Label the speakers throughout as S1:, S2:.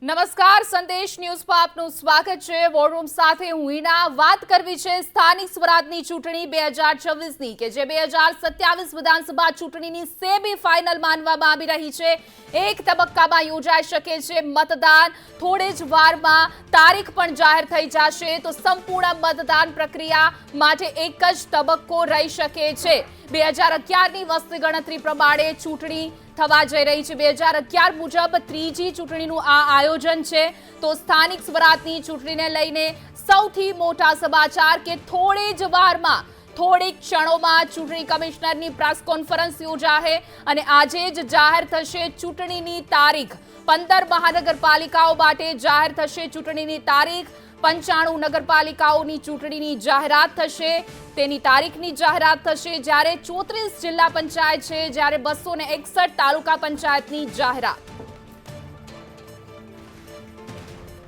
S1: નમસ્કાર, સંદેશ ન્યૂઝ પર આપનું સ્વાગત છે। વોરરૂમ સાથે હું હિના વાત કરવી છે સ્થાનિક સ્વરાજની ચૂંટણી 2026ની કે જે 2027 વિધાનસભા ચૂંટણીની સેમી ફાઇનલ માનવામાં આવી રહી છે। એક તબક્કામાં યોજાઈ શકે છે મતદાન। થોડી જ વારમાં તારીખ પણ જાહેર થઈ જશે તો સંપૂર્ણ મતદાન પ્રક્રિયા માટે એક જ તબક્કો રહી શકે છે। 2011ની વસ્તી ગણતરી પ્રમાણે ચૂંટણી થવા જઈ રહી છે। 2011 મુજબ ત્રીજી ચૂંટણીનું આ આયોજન છે। તો સ્થાનિક સ્વરાજની ચૂંટણીને લઈને સૌથી મોટા સમાચાર કે થોડી જ વારમાં થોડીક ક્ષણોમાં ચૂંટણી કમિશનરની પ્રેસ કોન્ફરન્સ યોજાશે અને આજે જ જાહેર થશે ચૂંટણીની તારીખ। 15 મહાનગરપાલિકાઓ માટે જાહેર થશે ચૂંટણીની તારીખ। 95 નગરપાલિકાઓની ચૂંટણીની જાહેરાત થશે, તેની તારીખની જાહેરાત થશે, જ્યારે 34 જિલ્લા પંચાયત છે, જ્યારે 261 તાલુકા પંચાયતની જાહેરાત।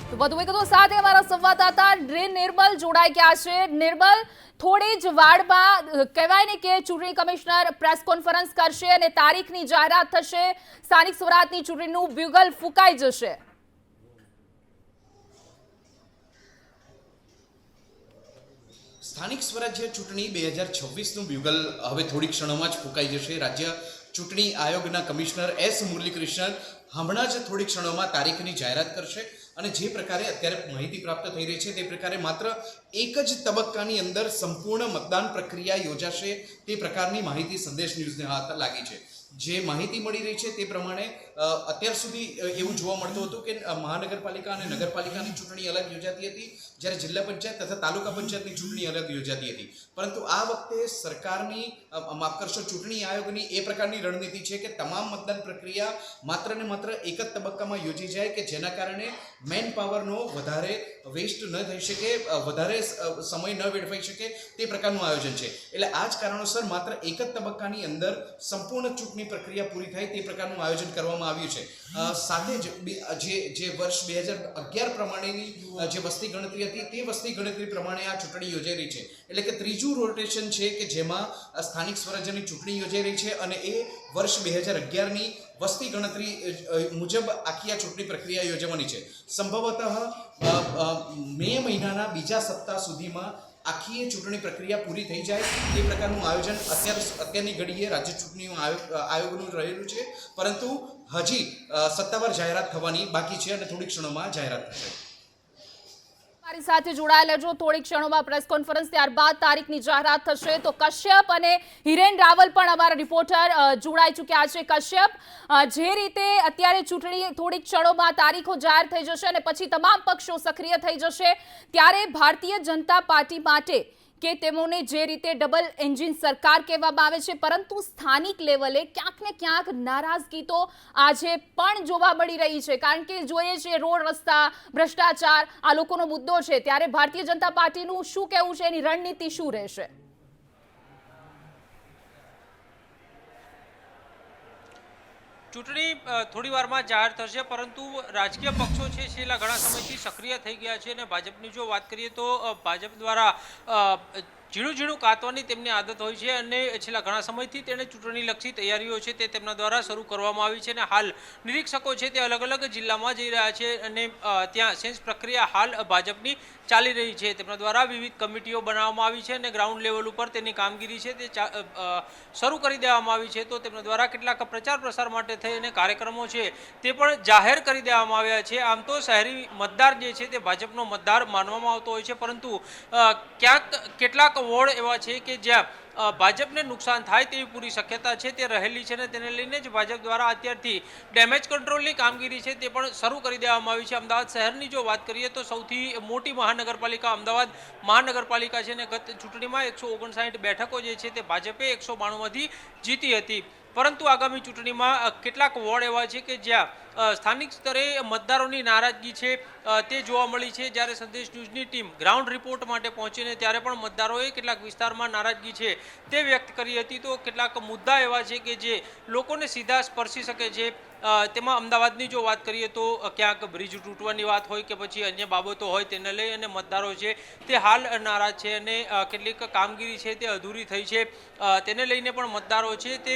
S1: તો વધુ વિગતો સાથે અમારા સંવાદદાતા નિર્મલ જોડાઈ ગયા છે। નિર્મલ, થોડી જ વારમાં કહેવાય ને કે ચૂંટણી કમિશનર પ્રેસ કોન્ફરન્સ કરશે અને તારીખની જાહેરાત થશે, સ્થાનિક સ્વરાજની ચૂંટણીનું બ્યુગલ ફૂંકાઈ જશે।
S2: સ્થાનિક સ્વરાજ્ય ચૂંટણી 2026નું બ્યુગલ હવે થોડી ક્ષણોમાં જ ફૂંકાઈ જશે। રાજ્ય ચૂંટણી આયોગના કમિશનર એસ મુરલીકૃષ્ણન હમણાં જ થોડી ક્ષણોમાં તારીખની જાહેરાત કરશે અને જે પ્રકારે અત્યારે માહિતી પ્રાપ્ત થઈ રહી છે તે પ્રકારે માત્ર એક જ તબક્કાની અંદર સંપૂર્ણ મતદાન પ્રક્રિયા યોજાશે તે પ્રકારની માહિતી સંદેશ ન્યૂઝને હાથ લાગી છે। જે માહિતી મળી રહી છે તે પ્રમાણે અત્યાર સુધી એવું જોવા મળતું હતું કે મહાનગરપાલિકા અને નગરપાલિકાની ચૂંટણી અલગ યોજાતી હતી, જ્યારે જિલ્લા પંચાયત તથા તાલુકા પંચાયતની ચૂંટણી અલગ યોજાતી હતી। પરંતુ આ વખતે સરકારની માફ કરશો ચૂંટણી આયોગની એ પ્રકારની રણનીતિ છે કે તમામ મતદાન પ્રક્રિયા માત્ર ને માત્ર એક જ તબક્કામાં યોજી જાય કે જેના કારણે મેન પાવરનો વધારે વેસ્ટ ન થઈ શકે, વધારે સમય ન વેડફાઈ શકે તે પ્રકારનું આયોજન છે। એટલે આ જ કારણોસર માત્ર એક જ તબક્કાની અંદર સંપૂર્ણ ચૂંટણી પ્રક્રિયા પૂરી થાય તે પ્રકારનું આયોજન કરવામાં આવ્યું છે। સાથે જ જે વર્ષ 2011 પ્રમાણેની જે વસ્તી ગણતરી હતી તે વસ્તી ગણતરી પ્રમાણે આ ચૂંટણી યોજાઈ રહી છે। એટલે કે ત્રીજું રોટેશન છે કે જેમાં સ્થાનિક સ્વરાજ્યની ચૂંટણી યોજાઈ રહી છે અને એ વર્ષ 2011ની વસ્તી ગણતરી મુજબ આખી આ ચૂંટણી પ્રક્રિયા યોજવાની છે। સંભવતઃ મે મહિનાના બીજા સપ્તાહ સુધીમાં આખી ચૂંટણી પ્રક્રિયા પૂરી થઈ જાય તે પ્રકારનું આયોજન અત્યારની ઘડીએ રાજ્ય ચૂંટણી આયોગનું રહેલું છે, પરંતુ હજી સત્તાવાર જાહેરાત થવાની બાકી છે અને થોડી ક્ષણોમાં જાહેરાત થશે।
S1: મારી સાથે જોડાયેલા જો થોડી ક્ષણોમાં પ્રેસ કોન્ફરન્સ, ત્યારબાદ તારીખની જાહેરાત થશે। તો કશ્યપ અને હિરેન રાવલ પણ અમારા રિપોર્ટર જોડાઈ ચૂક્યા છે। કશ્યપ, જે રીતે અત્યારે ચૂંટણી થોડી ક્ષણોમાં તારીખો જાહેર થઈ જશે અને પછી તમામ પક્ષો સક્રિય થઈ જશે, ત્યારે ભારતીય જનતા પાર્ટી માટે કે તેમને જે રીતે ડબલ એન્જિન સરકાર કહેવામાં આવે છે, પરંતુ સ્થાનિક લેવલે ક્યાંક ને ક્યાંક નારાજગી તો આજે પણ જોવા મળી રહી છે, કારણ કે જોઈએ છે રોડ રસ્તા, ભ્રષ્ટાચાર આ લોકોનો મુદ્દો છે। ત્યારે ભારતીય જનતા પાર્ટીનું શું કહેવું છે, એની રણનીતિ શું રહેશે?
S3: ચૂંટણી થોડી વારમાં જાહેર થશે, પરંતુ રાજકીય પક્ષો છે છેલ્લા ઘણા સમયથી સક્રિય થઈ ગયા છે અને ભાજપની જો વાત કરીએ તો ભાજપ દ્વારા ઝીણું ઝીણું કાતવાની તેમની આદત હોય છે અને છેલ્લા ઘણા સમયથી તેણે ચૂંટણીલક્ષી તૈયારીઓ છે તે તેમના દ્વારા શરૂ કરવામાં આવી છે અને હાલ નિરીક્ષકો છે તે અલગ અલગ જિલ્લામાં જઈ રહ્યા છે અને ત્યાં સેન્સ પ્રક્રિયા હાલ ભાજપની ચાલી રહી છે। તેમના દ્વારા વિવિધ કમિટીઓ બનાવવામાં આવી છે અને ગ્રાઉન્ડ લેવલ ઉપર તેની કામગીરી છે તે શરૂ કરી દેવામાં આવી છે। તો તેમના દ્વારા કેટલાક પ્રચાર પ્રસાર માટે થઈ અને કાર્યક્રમો છે તે પણ જાહેર કરી દેવામાં આવ્યા છે। આમ તો શહેરી મતદાર જે છે તે ભાજપનો મતદાર માનવામાં આવતો હોય છે, પરંતુ ક્યાંક કેટલાક વોર્ડ એવા છે કે જ્યાં ભાજપને નુકસાન થાય તેવી પૂરી શક્યતા છે તે રહેલી છે અને તેને લઈને જ ભાજપ દ્વારા અત્યારથી ડેમેજ કંટ્રોલની કામગીરી છે તે પણ શરૂ કરી દેવામાં આવી છે। અમદાવાદ શહેરની જો વાત કરીએ તો સૌથી મોટી મહાનગરપાલિકા અમદાવાદ મહાનગરપાલિકા છે અને ગત ચૂંટણીમાં 159 બેઠકો જે છે તે ભાજપે 192માંથી જીતી હતી, પરંતુ આગામી ચૂંટણીમાં કેટલાક વોર્ડ એવા છે કે જ્યાં સ્થાનિક સ્તરે મતદારોની નારાજગી છે તે જોવા મળી છે। જ્યારે સંદેશ ન્યૂઝની ટીમ ગ્રાઉન્ડ રિપોર્ટ માટે પહોંચીને ત્યારે પણ મતદારોએ કેટલાક વિસ્તારમાં નારાજગી છે તે વ્યક્ત કરી હતી। તો કેટલાક મુદ્દા એવા છે કે જે લોકોને સીધા સ્પર્શી શકે છે, તેમાં અમદાવાદની જો વાત કરીએ તો ક્યાંક બ્રિજ તૂટવાની વાત હોય કે પછી અન્ય બાબતો હોય તેને લઈ અને મતદારો છે તે હાલ નારાજ છે અને કેટલીક કામગીરી છે તે અધૂરી થઈ છે તેને લઈને પણ મતદારો છે તે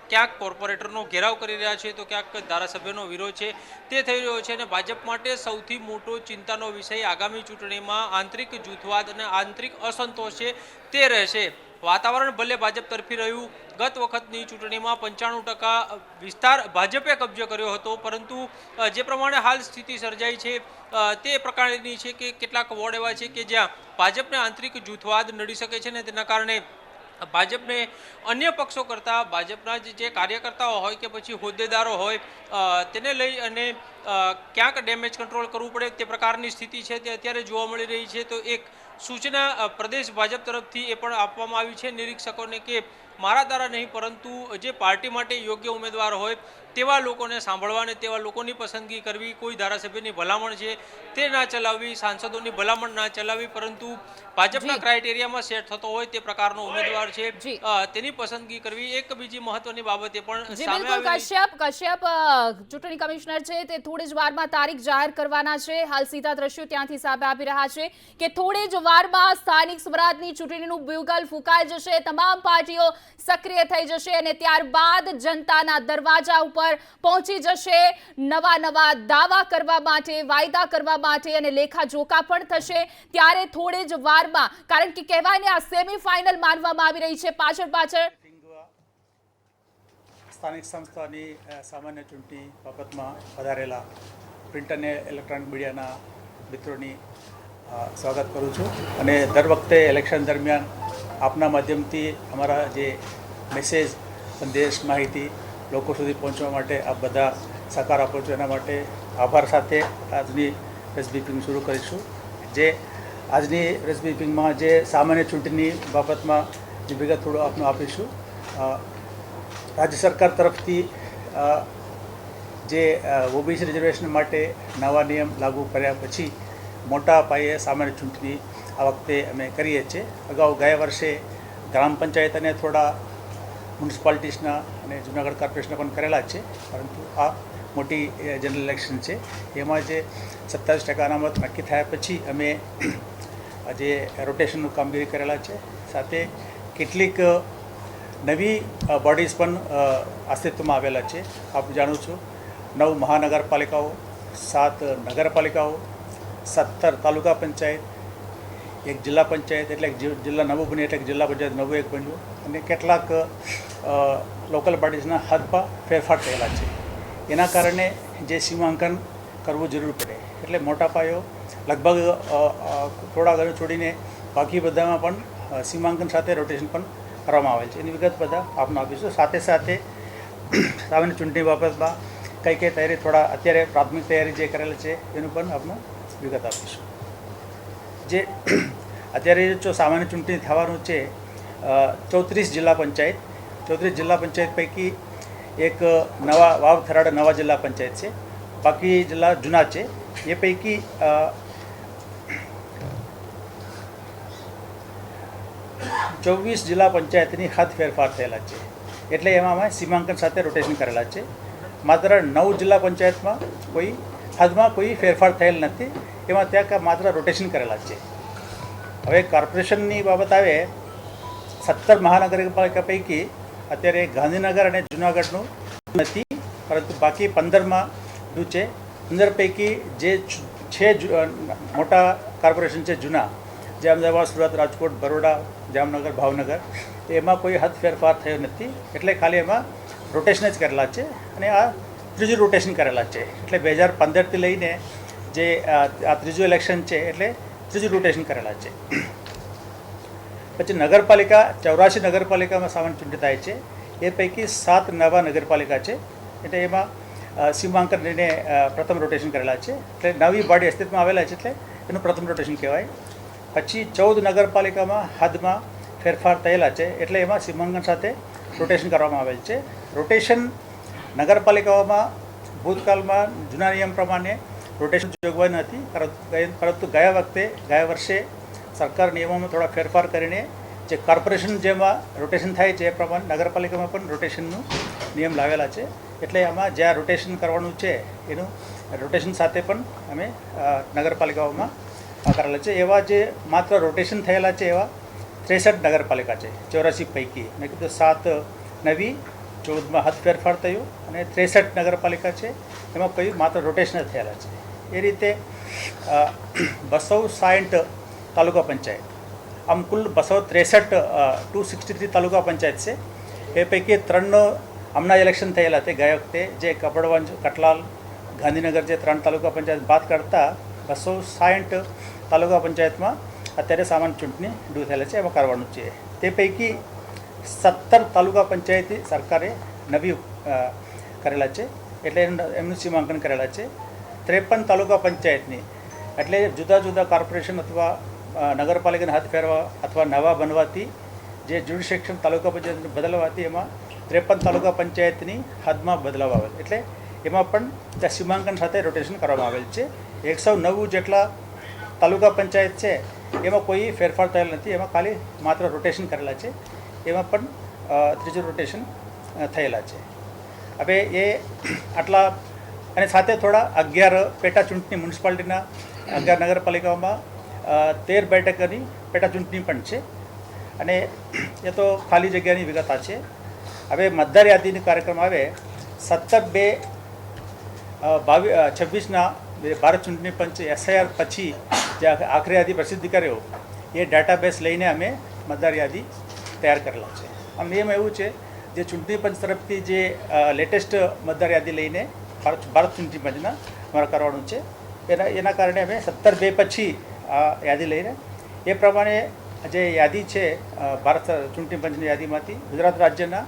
S3: ક્યાંક કોર્પોરેટરનો ઘેરાવ કરી રહ્યા છે તો ક્યાંક ધારાસભ્યનો વિરોધ છે તે થઈ રહ્યો છે અને ભાજપ માટે સૌથી મોટો ચિંતાનો વિષય આગામી ચૂંટણીમાં આંતરિક જૂથવાદ અને આંતરિક અસંતોષ છે તે રહેશે. વાતાવરણ ભલે ભાજપ તરફી રહ્યું, ગત વખતની ચૂંટણીમાં 95% વિસ્તાર ભાજપે કબજો કર્યો હતો, પરંતુ જે પ્રમાણે હાલ સ્થિતિ સર્જાઈ છે તે પ્રકારની છે કે કેટલાક વોર્ડ એવા છે કે જ્યાં ભાજપને આંતરિક જૂથવાદ નડી શકે છે ને તેના કારણે ભાજપને અન્ય પક્ષો કરતાં ભાજપના જે કાર્યકર્તાઓ હોય કે પછી હોદ્દેદારો હોય તેને લઈ અને ક્યાંક ડેમેજ કંટ્રોલ કરવું પડે તે પ્રકારની સ્થિતિ છે તે અત્યારે જોવા મળી રહી છે. તો એક સૂચના પ્રદેશ ભાજપ તરફથી એ પણ આપવામાં આવી છે નિરીક્ષકોને કે મારા દ્વારા નહીં પરંતુ જે પાર્ટી માટે યોગ્ય ઉમેદવાર હોય તેવા લોકોને સાંભળવા અને તેવા લોકોની પસંદગી કરવી, કોઈ ધારાસભ્યની ભલામણ છે તે ના ચલાવવી, સાંસદોની ભલામણ ના ચલાવવી, પરંતુ ભાજપના ક્રાઇટેરિયામાં સેટ થતો હોય તે પ્રકારનો ઉમેદવાર છે તેની પસંદગી કરવી. એક બીજી મહત્વની બાબત એ પણ સામે આવી
S1: કશ્યપ ચૂંટણી કમિશનર છે તે થોડી જ વારમાં તારીખ જાહેર કરવાના છે. હાલ સીધા દ્રશ્યો ત્યાંથી સામે આવી રહ્યા છે કે થોડી જ વારમાં સ્થાનિક સ્વરાજની ચૂંટણીનું બ્યુગલ ફૂંકાઈ જશે, તમામ પાર્ટીઓ સક્રિય થઈ જશે અને ત્યારબાદ જનતાના દરવાજા ઉપર પહોંચી જશે નવા દાવા કરવા માટે, વાયદા કરવા માટે અને લેખાજોખા પણ થશે. ત્યારે થોડી જ વારમાં, કારણ કે કહેવાય ને આ સેમીફાઇનલ માનવામાં આવી રહી છે, પાછળ
S4: સ્થાનિક સંસ્થાની સામાન્ય ચૂંટણી બાબતમાં વધારેલા પ્રિન્ટ અને ઇલેક્ટ્રોનિક મીડિયાના મિત્રોની સ્વાગત કરું છું અને દર વખતે ઇલેક્શન દરમિયાન આપના માધ્યમથી અમારા જે મેસેજ, સંદેશ, માહિતી લોકો સુધી પહોંચવા માટે આપ બધા સહકાર આપો છો, એના માટે આભાર સાથે આજની પ્રેસ બ્રીફિંગ શરૂ કરીશું. જે આજની પ્રેસ બ્રીફિંગમાં જે સામાન્ય ચૂંટણી બાબતમાં જે વિગત થોડું આપનું આપીશું. રાજ્ય સરકાર તરફથી જે ઓબીસી રિઝર્વેશન માટે નવા નિયમ લાગુ કર્યા પછી મોટા પાયે સામાન્ય ચૂંટણી આ વખતે અમે કરીએ છીએ. અગાઉ ગયા વર્ષે ગ્રામ પંચાયત અને થોડા મ્યુનિસિપાલિટીસના અને જૂનાગઢ કોર્પોરેશનના પણ કરેલા છે, પરંતુ આ મોટી જનરલ ઇલેક્શન છે એમાં જે 27% અનામત નક્કી થયા પછી અમે જે રોટેશનનું કામગીરી કરેલા છે. સાથે કેટલીક નવી બોડીઝ પણ અસ્તિત્વમાં આવેલા છે. આપ જાણો છો 9 મહાનગરપાલિકાઓ, 7 નગરપાલિકાઓ, 17 તાલુકા પંચાયત, એક જિલ્લા પંચાયત, એટલે જિલ્લા નવું બન્યું એટલે જિલ્લા પંચાયત નવું એક બન્યું અને કેટલાક લોકલ બોડીઝના હદમાં ફેરફાર થયેલા છે. એના કારણે જે સીમાંકન કરવું જરૂર પડે એટલે મોટા પાયો લગભગ થોડા ઘણું છોડીને બાકી બધામાં પણ સીમાંકન સાથે રોટેશન પણ કરવામાં આવે છે. એની વિગત બધા આપને આપીશું. સાથે સાથે સામાન્ય ચૂંટણી બાબતમાં કઈ તૈયારી થોડા અત્યારે પ્રાથમિક તૈયારી જે કરેલ છે એનું પણ આપને વિગત આપીશું. જે અત્યારે જો સામાન્ય ચૂંટણી થવાનું છે 34 જિલ્લા પંચાયત, 34 જિલ્લા પંચાયત પૈકી એક વાવ થરાદ નવા જિલ્લા પંચાયત છે, બાકી જિલ્લા જૂના છે. એ પૈકી 24 જિલ્લા પંચાયતની હદ ફેરફાર થયેલા છે એટલે એમાં અમે સીમાંકન સાથે રોટેશન કરેલા છે. માત્ર 9 જિલ્લા પંચાયતમાં કોઈ હદમાં કોઈ ફેરફાર થયેલ નથી, એમાં ત્યાં માત્ર રોટેશન કરેલા છે. હવે કોર્પોરેશનની બાબત આવે 17 મહાનગરપાલિકા પૈકી અત્યારે ગાંધીનગર અને જૂનાગઢનું નથી, પરંતુ બાકી 15માં છે. 15 પૈકી જે 6 મોટા કોર્પોરેશન છે જૂના, જે અમદાવાદ, સુરત, રાજકોટ, બરોડા, જામનગર, ભાવનગર, એમાં કોઈ હદ ફેરફાર થયો નથી એટલે ખાલી એમાં રોટેશન જ કરેલા છે અને આ ત્રીજું રોટેશન કરેલા છે. એટલે 2015થી લઈને જે આ ત્રીજું ઇલેક્શન છે એટલે ત્રીજું રોટેશન કરેલા છે. પછી નગરપાલિકા 84 નગરપાલિકામાં સામાન્ય ચૂંટણી થાય છે. એ પૈકી 7 નવા નગરપાલિકા છે એટલે એમાં સીમાંકન લઈને પ્રથમ રોટેશન કરેલા છે એટલે નવી બોડી અસ્તિત્વમાં આવેલા છે એટલે એનું પ્રથમ રોટેશન કહેવાય. પછી 14 નગરપાલિકામાં હદમાં ફેરફાર થયેલા છે એટલે એમાં સીમાંકન સાથે રોટેશન કરવામાં આવેલ છે. રોટેશન નગરપાલિકાઓમાં ભૂતકાળમાં જૂના નિયમ પ્રમાણે રોટેશન જોગવાઈ નથી, પરંતુ ગયા વર્ષે સરકાર નિયમોમાં થોડા ફેરફાર કરીને જે કોર્પોરેશન જેમાં રોટેશન થાય છે એ પ્રમાણે નગરપાલિકામાં પણ રોટેશનનું નિયમ લાવેલા છે. એટલે આમાં જ્યાં રોટેશન કરવાનું છે એનું રોટેશન સાથે પણ અમે નગરપાલિકાઓમાં કરેલા છે. એવા જે માત્ર રોટેશન થયેલા છે એવા 63 નગરપાલિકા છે 84 પૈકી. મેં કીધું 7 નવી, 14માં હદ ફેરફાર થયું અને 63 નગરપાલિકા છે એમાં કોઈ માત્ર રોટેશન થયેલા છે. એ રીતે 260 તાલુકા પંચાયત, આમ કુલ 263 263 તાલુકા પંચાયત છે. એ પૈકી 3 હમણાં ઇલેક્શન થયેલા તે ગયા વખતે, જે કપડવંજ, કટલાલ, ગાંધીનગર જે 3 તાલુકા પંચાયત બાદ કરતાં 260 તાલુકા પંચાયતમાં અત્યારે સામાન્ય ચૂંટણી ડૂ થયેલા છે, એમાં કરવાનું છે. તે પૈકી 17 તાલુકા પંચાયત સરકારે નવી કરેલા છે, એટલે એમનું સીમાંકન કરેલા છે. 53 તાલુકા પંચાયતની, એટલે જુદા જુદા કોર્પોરેશન અથવા નગરપાલિકાને હાથ ફેરવા અથવા નવા બનવાથી જે જ્યુડિશિયલ તાલુકા પંચાયત બદલવાથી એમાં 53 તાલુકા પંચાયતની હદમાં બદલાવ આવેલ, એટલે એમાં પણ ત્યાં સીમાંકન સાથે રોટેશન કરવામાં આવેલ છે. 109 જેટલા તાલુકા પંચાયત છે એમાં કોઈ ફેરફાર થયેલ નથી, એમાં ખાલી માત્ર રોટેશન કરેલા છે. એમાં પણ ત્રીજું રોટેશન થયેલા છે. હવે એ આટલા, અને સાથે થોડા 11 પેટા ચૂંટણી મ્યુનિસિપાલિટીના 11 નગરપાલિકાઓમાં 13 બેઠકોની પેટા ચૂંટણી પણ છે, અને એ તો ખાલી જગ્યાની વિગત આ છે. હવે મતદાર યાદીનો કાર્યક્રમ આવે 17/2/26ના ભારત ચૂંટણી પંચ SIR પછી જે આખરી યાદી પ્રસિદ્ધ કર્યો એ ડેટાબેઝ લઈને અમે મતદાર યાદી તૈયાર કરેલા છે. આમ એમ એવું છે, જે ચૂંટણી પંચ તરફથી જે લેટેસ્ટ મતદાર યાદી લઈને ભારત ચૂંટણી પંચના અમારે કરવાનું છે, એના કારણે અમે 17/2 પછી આ યાદી લઈને એ પ્રમાણે જે યાદી છે ભારત ચૂંટણી પંચની યાદીમાંથી ગુજરાત રાજ્યના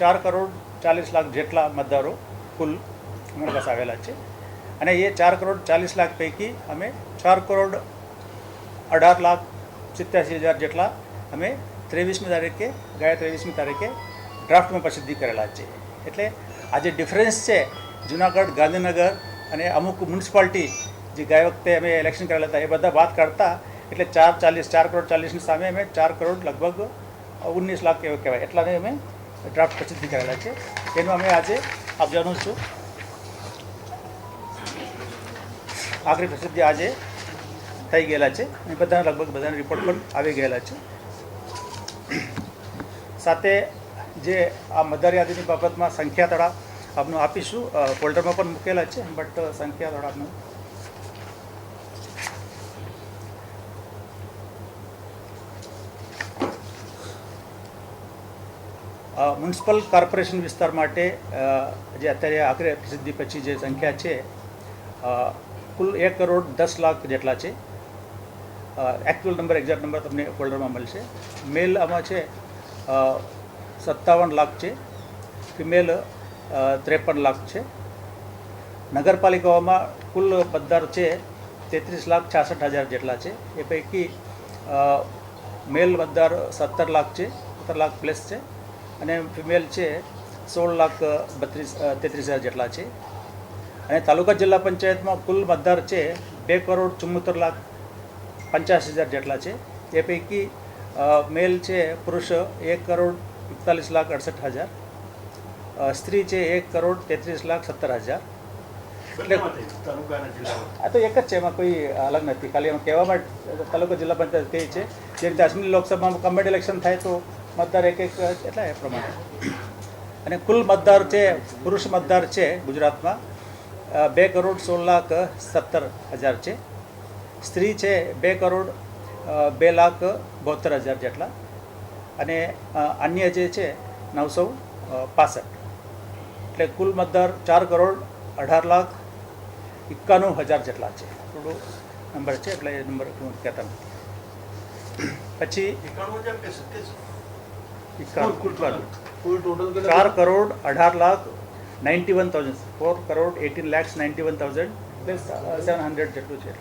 S4: 4,40,00,000 જેટલા મતદારો કુલ અમારી પાસે આવેલા છે. અને એ 4,40,00,000 પૈકી અમે 4,18,87,000 જેટલા અમે 23મી તારીખે ગયા 23મી તારીખે ડ્રાફ્ટમાં પ્રસિદ્ધિ કરેલા છે. એટલે આ જે ડિફરન્સ છે જુનાગઢ, ગાંધીનગર અને અમુક મ્યુનિસિપાલિટી જે ગયા વખતે અમે ઇલેક્શન કરેલા હતા એ બધા વાત કરતા, એટલે 4,40,00,000ની સામે અમે 4 કરોડ લગભગ 19 લાખ એવું કહેવાય એટલાને અમે ડ્રાફ્ટ પ્રસિદ્ધિ કરેલા છે. એનું અમે આજે આપ જાણું છું આખરી પ્રસિદ્ધિ આજે થઈ ગયેલા છે, અને બધાના લગભગ બધાના રિપોર્ટ પણ આવી ગયેલા છે. સાથે જે આ મતદાર યાદીની બાબતમાં સંખ્યા તળા આપનું આપીશું, ફોલ્ડરમાં પણ મૂકેલા છે, બટ સંખ્યા તળા આપનું મ્યુનિસિપલ કોર્પોરેશન વિસ્તાર માટે જે અત્યારે આખરે પ્રસિદ્ધિ પછી જે સંખ્યા છે કુલ 1,10,00,000 જેટલા છે. એકચ્યુઅલ નંબર, એક્ઝેક્ટ નંબર તમને ફોલ્ડરમાં મળશે. મેલ આમાં છે 57 લાખ છે, ફિમેલ 53 લાખ છે. નગરપાલિકાઓમાં કુલ મતદાર છે 33,66,000 જેટલા છે. એ પૈકી મેલ મતદાર 17 લાખ છે, 17 લાખ પ્લસ છે, અને ફિમેલ છે 16,33,000 જેટલા છે. અને તાલુકા જિલ્લા પંચાયતમાં કુલ મતદાર છે 2,74,85,000 જેટલા છે. એ પૈકી મેલ છે પુરુષ 1,41,68,000, સ્ત્રી છે 1,33,17,000. એટલે આ તો એક જ છે, એમાં કોઈ અલગ નથી, ખાલી એમાં કહેવામાં તાલુકા જિલ્લા પંચાયત કહે છે. જે રીતે અસમી લોકસભામાં કમ્બાઇન્ડ ઇલેક્શન થાય તો મતદાર એક એટલા એ પ્રમાણે. અને કુલ મતદાર છે, પુરુષ મતદાર છે ગુજરાતમાં 2,16,17,000 છે. સ્ત્રી છે 2,02,72,000 જેટલા, અને અન્ય જે છે 965. એટલે કુલ મતદાર 4,18,91,000 જેટલા છે. થોડો નંબર છે, એટલે એ નંબર હું કહેતા નથી. પછી 4,18,91,000, 4,18,91,700 જેટલું છે.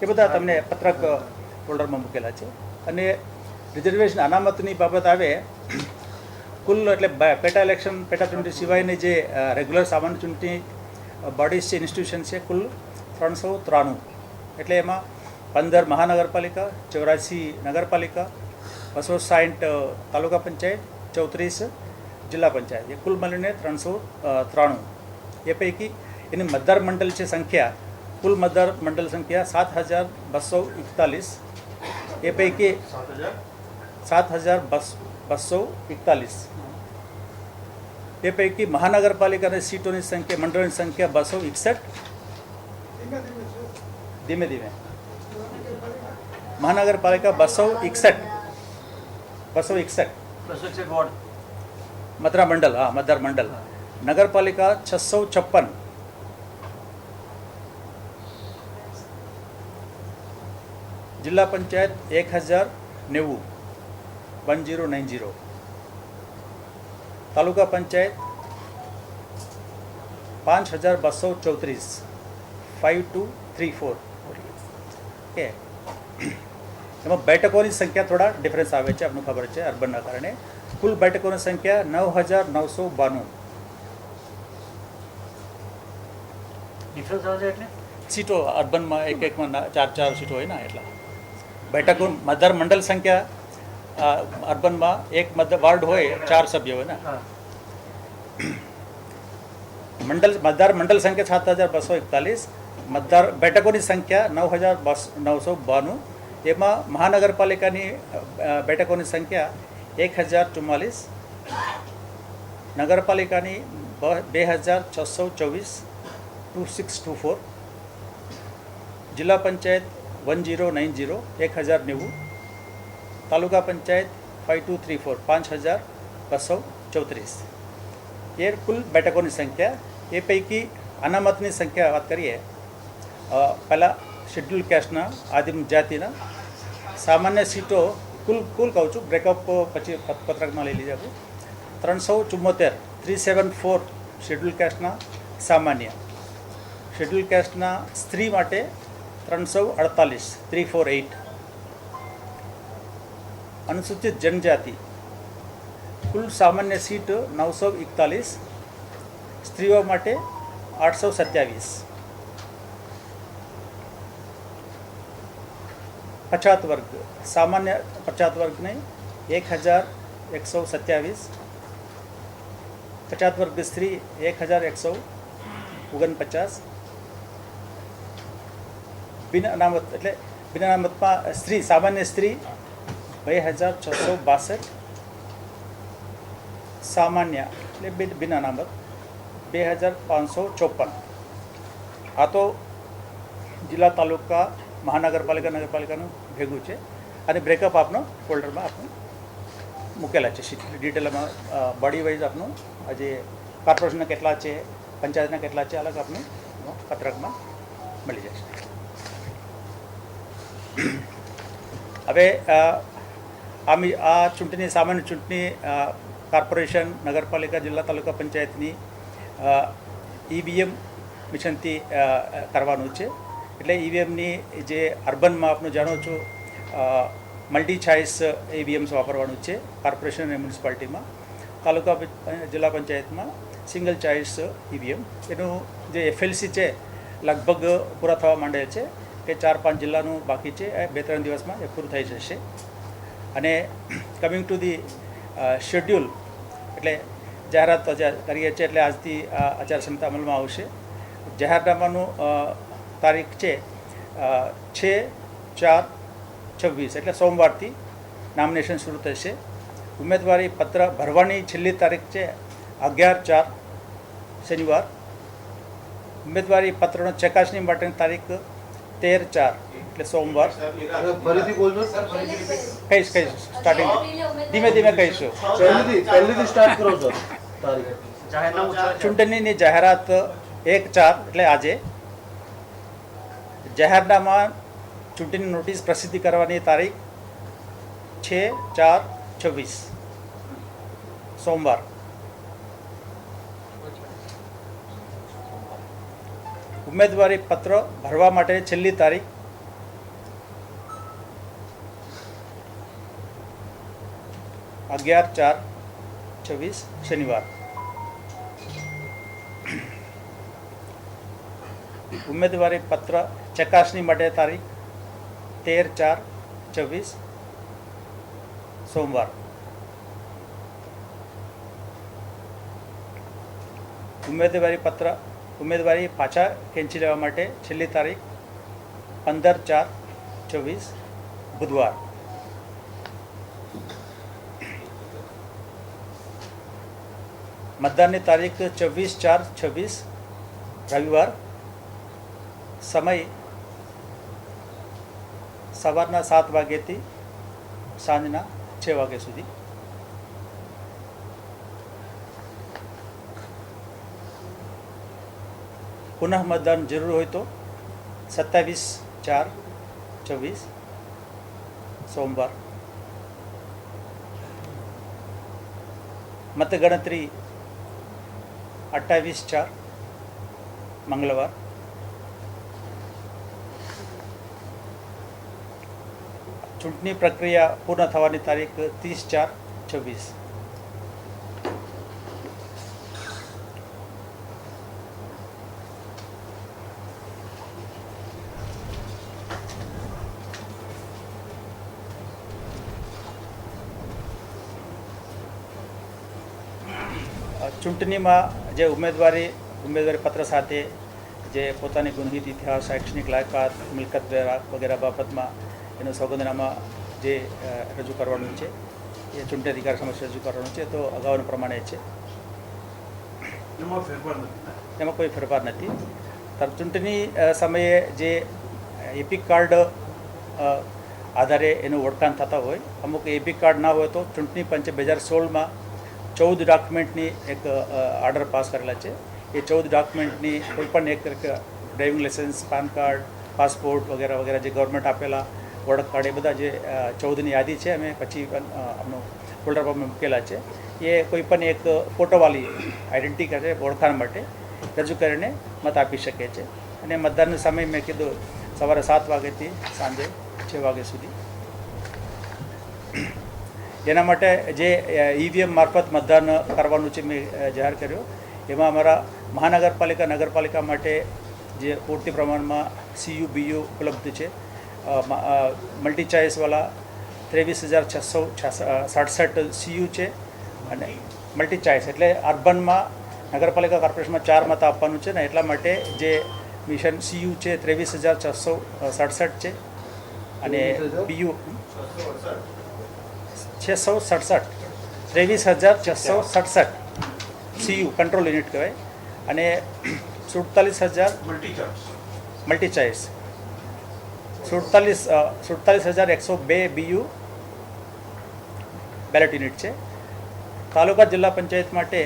S4: એ બધા તમને પત્રક ફોલ્ડરમાં મૂકેલા છે. અને રિઝર્વેશન અનામતની બાબત આવે કુલ, એટલે પેટા ઇલેક્શન, પેટા ચૂંટણી સિવાયની જે રેગ્યુલર સામાન્ય ચૂંટણી બોડીઝ છે, ઇન્સ્ટિટ્યુશન છે, કુલ 393. એટલે એમાં 15 મહાનગરપાલિકા, 84 નગરપાલિકા, 260 તાલુકા પંચાયત, 34 જિલ્લા પંચાયત, એ કુલ મળીને 393. એ પૈકી એની મતદાર મંડળ છે સંખ્યા, કુલ મતદાર મંડળ સંખ્યા 7241. એ પૈકી 7241. એ પૈકી મહાનગરપાલિકાની સીટોની સંખ્યા, મંડળની સંખ્યા 261. ધીમે ધીમે મહાનગરપાલિકા 261
S5: વોર્ડ.
S4: મતદાર મંડળ, હા મતદાર મંડળ. નગરપાલિકા 656. જિલ્લા પંચાયત 1090. તાલુકા પંચાયત 5234. 5234. ઓકે, એમાં બેઠકોની સંખ્યા થોડા ડિફરન્સ આવે છે, આપને ખબર છે અર્બનના કારણે. કુલ બેઠકોની સંખ્યા 9992.
S5: ડિફરન્સ આવે છે એટલે
S4: સીટો અર્બનમાં એકમાં 4 સીટો હોય ને એટલા બેઠકો. મતદાર મંડળ સંખ્યા અર્બનમાં એક વાર્ડ હોય 4 સભ્ય હોય ને. મતદાર મંડળ સંખ્યા 7241. મતદાર બેઠકોની સંખ્યા 9992. એમાં મહાનગરપાલિકાની બેઠકોની સંખ્યા 1044. નગરપાલિકાની 2624. 2624. જિલ્લા પંચાયત 1090. 1090. તાલુકા પંચાયત 5234. 5234. એ કુલ બેઠકોની સંખ્યા. એ પૈકી અનામતની સંખ્યા વાત કરીએ, પહેલાં શેડ્યુલ કાસ્ટના, આદિમ જાતિના સામાન્ય સીટો કુલ કહું છું, બ્રેકઅપ પછી પત્રકમાં લઈ લીધા. 374. 374 શેડ્યુલ કાસ્ટના સામાન્ય. શેડ્યુલ કાસ્ટના સ્ત્રી માટે 348. 348. અનુસૂચિત જનજાતિ કુલ સામાન્ય સીટ 941. સ્ત્રીઓ માટે 827. પછાત વર્ગ સામાન્ય પછાત વર્ગને 1127. પછાત વર્ગ સ્ત્રી 1149. બિન અનામત એટલે બિન અનામતમાં સ્ત્રી, સામાન્ય સ્ત્રી 2662. સામાન્ય એટલે બિન અનામત 2554. આ તો જિલ્લા, તાલુકા, મહાનગરપાલિકા, નગરપાલિકાનું ભેગું છે. અને બ્રેકઅપ આપનો ફોલ્ડરમાં આપણે મૂકેલા છે ડિટેલમાં. બોડી વાઇઝ આપનું આજે કોર્પોરેશનના કેટલા છે, પંચાયતના કેટલા છે, અલગ આપનું પત્રકમાં મળી જશે. હવે આ ચૂંટણી, સામાન્ય ચૂંટણી કોર્પોરેશન, નગરપાલિકા, જિલ્લા, તાલુકા પંચાયતની ઈવીએમ મિશનથી કરવાનું છે. એટલે ઈવીએમની જે અર્બનમાં આપનું જાણો છો મલ્ટી ચોઇસ ઈવીએમ્સ વાપરવાનું છે કોર્પોરેશન અને મ્યુનિસિપાલિટીમાં. તાલુકા જિલ્લા પંચાયતમાં સિંગલ ચોઇસ ઈવીએમ. એનું જે એફએલસી છે લગભગ પૂરા થવા માંડે છે, કે 4-5 જિલ્લાનું બાકી છે. 2-3 દિવસમાં એ પૂરું થઈ જશે. અને કમિંગ ટુ ધી શેડ્યુલ, એટલે જાહેરાત કરીએ છીએ, એટલે આજથી આચારસંહિતા અમલમાં આવશે. જાહેરનામાનું તારીખ છે 6/4/26, એટલે સોમવારથી નોમિનેશન શરૂ થશે. ઉમેદવારી પત્ર ભરવાની છેલ્લી તારીખ છે 11/4 શનિવાર. ઉમેદવારી પત્રનો ચકાસણી માટેની તારીખ 13/4 એટલે સોમવાર.
S5: ફરીથી બોલજો.
S4: કહીશ સ્ટાર્ટિંગ ધીમે ધીમે કહીશું.
S5: પહેલીથી સ્ટાર્ટ કરો છો તારીખ.
S4: ચૂંટણીની જાહેરાત 1/4 એટલે આજે. જાહેરનામા ચૂંટણી નોટિસ પ્રસિદ્ધ કરવાની તારીખ 6/4/26 સોમવાર. ઉમેદવારી પત્ર ભરવા માટે છેલ્લી તારીખ 11/4/26 શનિવાર. ઉમેદવારી પત્ર ચકાસણી માટે તારીખ 13/4/26 સોમવાર. ઉમેદવારી પાછા ખેંચી લેવા માટે છેલ્લી તારીખ 15/4/24 બુધવાર. મતદાનની તારીખ 24/4/26 રવિવાર. સમય સવારના 7 વાગ્યાથી સાંજના 6 વાગ્યા સુધી. પુનઃ મતદાન જરૂર હોય તો 27/4/24 સોમવાર. મતગણતરી 28/4 મંગળવાર. ચૂંટણી પ્રક્રિયા પૂર્ણ થવાની તારીખ 30/4/26. ચૂંટણીમાં જે ઉમેદવારી પત્ર સાથે જે પોતાની ગુણહિત ઇતિહાસ, શૈક્ષણિક લાયકાત, મિલકત વગેરે બાબતમાં એનું સોગંદનામા જે રજૂ કરવાનું છે એ ચૂંટણી અધિકારી સમક્ષ રજૂ કરવાનું છે. તો અગાઉના પ્રમાણે છે, એમાં કોઈ ફેરફાર નથી. ચૂંટણી સમયે જે એપિક કાર્ડ આધારે એનું ઓળખાણ થતા હોય, અમુક એપિક કાર્ડ ના હોય તો ચૂંટણી પંચે 2016માં 14 ડોક્યુમેન્ટની એક ઓર્ડર પાસ કરેલા છે. એ 14 ડોક્યુમેન્ટની કોઈપણ એક driving licence, PAN card, passport વગેરે વગેરે જે ગવર્મેન્ટ આપેલા ઓળખ કાર્ડ, એ બધા જે 14ની યાદી છે અમે પછી આપણું ફોલ્ડર પર મૂકેલા છે. એ કોઈપણ એક ફોટોવાળી આઈડેન્ટિટી કરે ઓળખાણ માટે રજૂ કરીને મત આપી શકે છે. અને મતદાનનો સમય મેં કીધું સવારે 7 વાગ્યાથી સાંજે 6 વાગ્યા સુધી. એના માટે જે ઈવીએમ મારફત મતદાન કરવાનું છે મેં જાહેર કર્યો. એમાં અમારા મહાનગરપાલિકા, નગરપાલિકા માટે જે પૂરતી પ્રમાણમાં CU BU ઉપલબ્ધ છે. મલ્ટી ચોઇસવાળા 23,667 CU છે. અને મલ્ટી ચોઇસ એટલે અર્બનમાં નગરપાલિકા કોર્પોરેશનમાં 4 મત આપવાનું છે ને, એટલા માટે જે મિશન CU છે 23,667 છે. અને BU 23,667 CU કંટ્રોલ યુનિટ કહેવાય. અને 47,000 multi choice 47,102 BU ballot unit છે. તાલુકા જિલ્લા પંચાયત માટે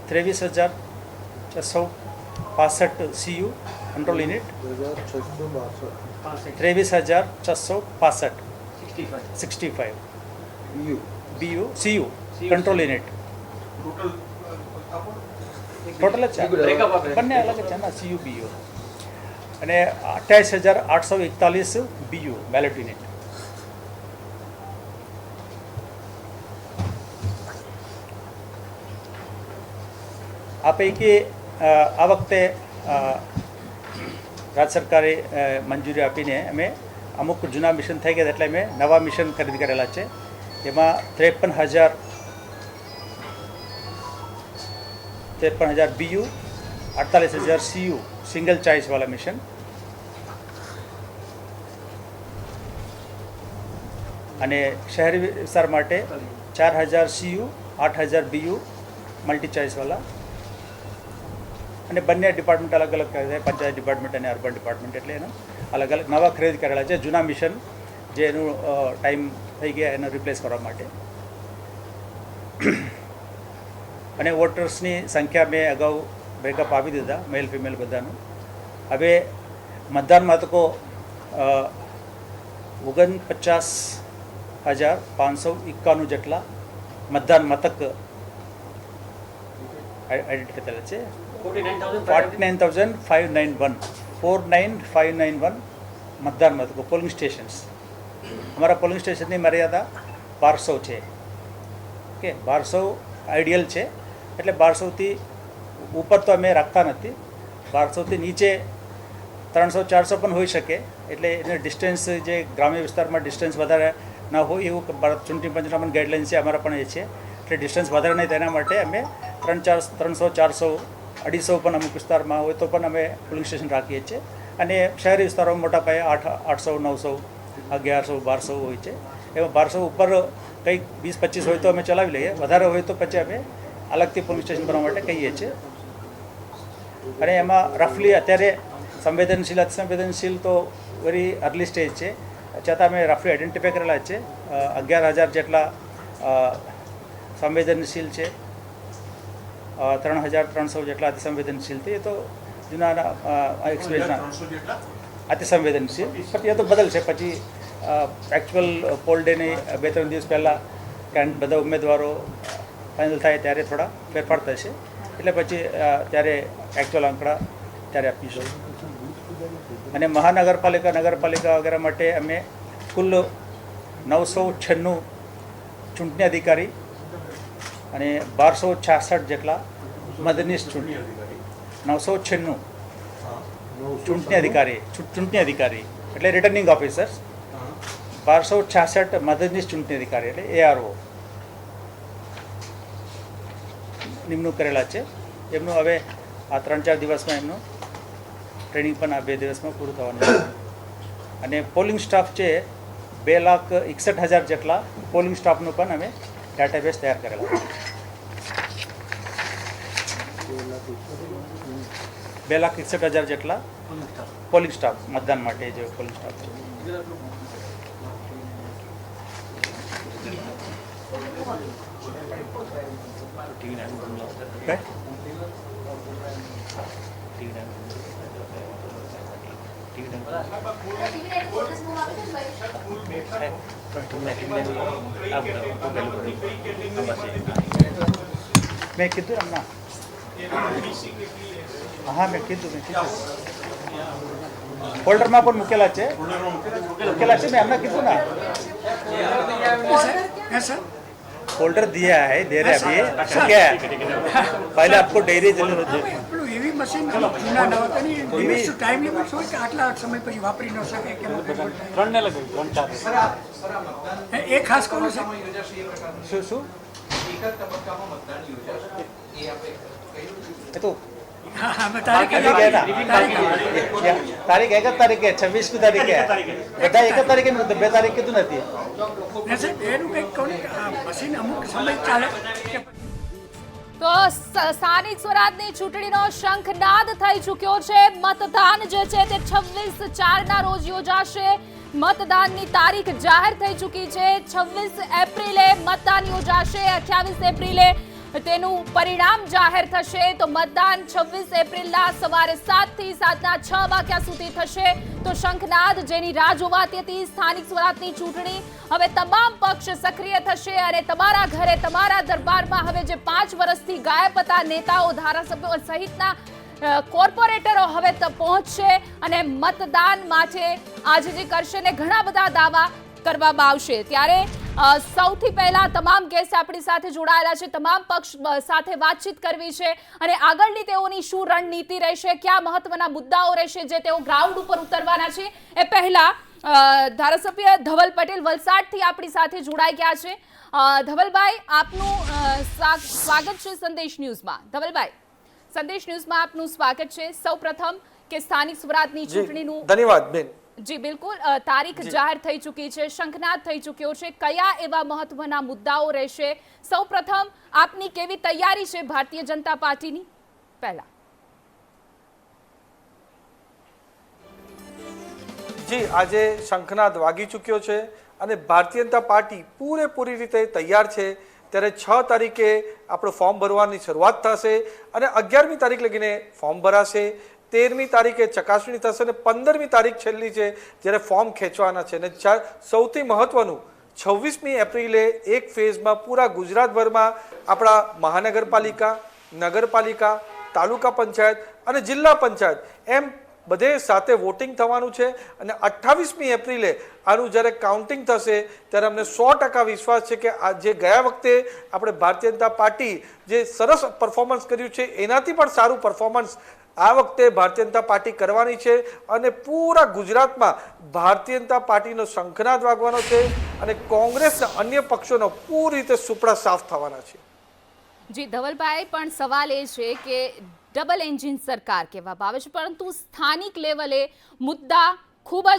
S4: 23,665 CU control unit, 23,665 65 BU CU control unit. Total જ છે, બંને અલગ જ છે ને, CU BU. અને 28,841 BU બેલેટ યુનિટ. આ પૈકી આ વખતે રાજ્ય સરકારે મંજૂરી આપીને અમે અમુક જૂના મિશન થઈ ગયા એટલે અમે નવા મિશન ખરીદ કરેલા છે. એમાં 53,000 BU, 48,000 CU સિંગલ ચોઇસવાળા મિશન, અને શહેરી વિસ્તાર માટે 4,000 CU, 8,000 BU મલ્ટી ચોઇસવાળા. અને બંને ડિપાર્ટમેન્ટ અલગ અલગ કરે છે, પંચાયત ડિપાર્ટમેન્ટ અને અર્બન ડિપાર્ટમેન્ટ, એટલે એનો અલગ અલગ નવા ખરીદ કરેલા છે. જૂના મિશન જે એનું ટાઈમ થઈ ગયા એનો રિપ્લેસ કરવા માટે. અને વોટર્સની સંખ્યા મેં અગાઉ બ્રેકઅપ આપી દીધા, મેલ ફિમેલ બધાનું. હવે મતદાન મથકો 49,591 જેટલા મતદાન મથક આઈડેન્ટિફાઈ થયેલા છે. 49,591 મતદાન મથકો, પોલિંગ સ્ટેશન્સ. અમારા પોલિંગ સ્ટેશનની મર્યાદા 1200 છે. ઓકે, 1200 આઈડિયલ છે. એટલે 1200થી ઉપર તો અમે રાખતા નથી. 1200થી નીચે 300-400 પણ હોઈ શકે. એટલે એને ડિસ્ટન્સ જે ગ્રામ્ય વિસ્તારમાં ડિસ્ટન્સ વધારે ન હોય એવું ચૂંટણી પંચના પણ ગાઈડલાઇન છે, અમારા પણ એ છે. એટલે ડિસ્ટન્સ વધારે નહીં તેના માટે અમે 300, 400, 250 પણ અમુક વિસ્તારમાં હોય તો પણ અમે પોલિંગ સ્ટેશન રાખીએ છીએ. અને શહેરી વિસ્તારોમાં મોટા પાયે 800, 900, 1100, 1200 હોય છે. એમાં 1200 ઉપર કંઈક 20-25 હોય તો અમે ચલાવી લઈએ, વધારે હોય તો પછી અમે અલગથી પોલિંગ સ્ટેશન બનાવવા માટે કહીએ છીએ. અને એમાં રફલી અત્યારે સંવેદનશીલ અતિસંવેદનશીલ તો વેરી અર્લી સ્ટેજ છે, છતાં અમે રફલી આઈડેન્ટિફાઈ કરેલા છે. 11,000 જેટલા સંવેદનશીલ છે, 3,300 જેટલા અતિસંવેદનશીલ છે. એ તો જૂના એક્સપિરિયન્સના અતિસંવેદનશીલ, પછી એ તો બદલશે. પછી એકચ્યુઅલ પોલ ડેની 2-3 દિવસ પહેલાં કારણ બધા ઉમેદવારો ફાઇનલ થાય ત્યારે થોડા ફેરફાર થશે, એટલે પછી ત્યારે એકચ્યુઅલ આંકડા ત્યારે આપીશું. અને મહાનગરપાલિકા, નગરપાલિકા વગેરે માટે અમે કુલ 996 ચૂંટણી અધિકારી અને 1266 જેટલા મદદનીશ 996 ચૂંટણી અધિકારી એટલે રિટર્નિંગ ઓફિસર્સ, 1266 મદદનીશ ચૂંટણી અધિકારી એટલે ARO નિમણૂક કરેલા છે. એમનું હવે આ 3-4 દિવસમાં એમનું ટ્રેનિંગ પણ આ 2 દિવસમાં પૂરું થવાનું છે. અને પોલિંગ સ્ટાફ છે 2,61,000 જેટલા પોલિંગ સ્ટાફનું પણ અમે ડેટાબેઝ તૈયાર કરેલા છે. 2,61,000 જેટલા પોલિંગ સ્ટાફ, મતદાન માટે જે પોલિંગ સ્ટાફ છે. મેં કીધું હમણાં, હા મેં કીધું ફોલ્ડરમાં પણ મૂકેલા છે મેં હમણાં કીધું ના. फोल्डर दिया है, दे रहे अभी क्या है? पहले आपको डायरी जरूरत है.
S6: એવી મશીન જૂના ન હતા ને, દિવસ ટાઈમ લિમિટ હોય કે આટલા સમય પછી વાપરી ન શકે કે 3 ને લગે 3-4 એ ખાસ કોનું છે?
S4: શું એ તો
S6: હા હા મેં તારીખ
S4: तारीख है ना, तारीख 1 तारीख है, 26 की तारीख है, બધા 1 તારીખે નથી, 2 તારીખ કીધું નથી.
S6: એનું કંઈક કહું મશીન અમુક સમય ચાલે કે
S1: તો સ્થાનિક સ્વરાજની ચૂંટણીનો શંખનાદ થઈ ચૂક્યો છે. મતદાન જે છે તે 26/4 રોજ યોજાશે. મતદાનની તારીખ જાહેર થઈ ચૂકી છે. 26 એપ્રિલે મતદાન યોજાશે, 28 એપ્રિલે તેનું પરિણામ જાહેર થશે. તો મતદાન 26 એપ્રિલના સવારે 7 થી સાંજના 6 વાગ્યા સુધી થશે. તો શંખનાદ જેની રાહ જોવાતી હતી, સ્થાનિક સ્વરાજની ચૂંટણી હવે તમામ પક્ષ સક્રિય થશે અને તમારા ઘરે, તમારા દરબારમાં હવે જે 5 વર્ષથી ગાયબ હતા નેતાઓ, ધારાસભ્યો સહિતના કોર્પોરેટરો હવે પહોંચશે અને મતદાન માટે આજે જે કરશે ને ઘણા બધા દાવા કરવામાં આવશે. ત્યારે સૌથી પહેલા તમામ ગેસ્ટ આપણી સાથે જોડાયેલા છે, તમામ પક્ષ સાથે વાતચીત કરવી છે અને આગળની તેઓની શું રણનીતિ રહેશે, કયા મહત્વના મુદ્દાઓ રહેશે જે તેઓ ગ્રાઉન્ડ ઉપર ઉતરવાના છે. એ પહેલા ધારાસભ્ય ધવલ પટેલ વલસાડથી આપણી સાથે જોડાઈ ગયા છે. ધવલભાઈ, આપનું સ્વાગત છે સંદેશ ન્યૂઝમાં. ધવલભાઈ, સંદેશ ન્યૂઝમાં આપનું સ્વાગત છે. સૌપ્રથમ કે સ્થાનિક સ્વરાજની ચૂંટણીનું
S7: ધન્યવાદ બેન.
S1: જી બિલકુલ, તારીખ જાહેર થઈ ચૂકી છે, શંખનાદ થઈ ચૂક્યો છે. કયા એવા મહત્વના મુદ્દાઓ રહેશે? સૌપ્રથમ આપની કેવી તૈયારી છે ભારતીય જનતા પાર્ટીની? પહેલા
S7: જી, આજે શંખનાદ વાગી ચૂક્યો છે અને ભારતીય જનતા પાર્ટી પૂરેપૂરી રીતે તૈયાર છે. ત્યારે 6 તારીખે આપણું ફોર્મ ભરવાની શરૂઆત થશે અને 11મી તારીખ લગીને ફોર્મ ભરાશે. 13મી તારીખે ચકાસણી થશે અને 15મી તારીખ છેલ્લી છે જ્યારે ફોર્મ ખેંચવાના છે. અને સૌથી મહત્વનું 26મી એપ્રિલે એક ફેઝમાં પૂરા ગુજરાતભરમાં આપણા મહાનગરપાલિકા, નગરપાલિકા, તાલુકા પંચાયત અને જિલ્લા પંચાયત એમ બધે સાથે વોટિંગ થવાનું છે. અને 28મી એપ્રિલે આનું જ્યારે કાઉન્ટિંગ થશે ત્યારે અમને 100% વિશ્વાસ છે કે આ જે ગયા વખતે આપણે ભારતીય જનતા પાર્ટી જે સરસ પરફોર્મન્સ કર્યું છે એનાથી પણ સારું પરફોર્મન્સ આ વખતે ભારતીય જનતા પાર્ટી કરવાની છે અને પૂરા ગુજરાતમાં ભારતીય જનતા પાર્ટીનો શંખનાદ વાગવાનો છે અને કોંગ્રેસના અન્ય પક્ષોનો પૂરી રીતે સુપડા સાફ થવાના છે.
S1: જી ધવલભાઈ, પણ સવાલ એ છે કે ડબલ એન્જિન સરકાર કહેવામાં આવે છે, પરંતુ સ્થાનિક લેવલે મુદ્દા ખૂબ જ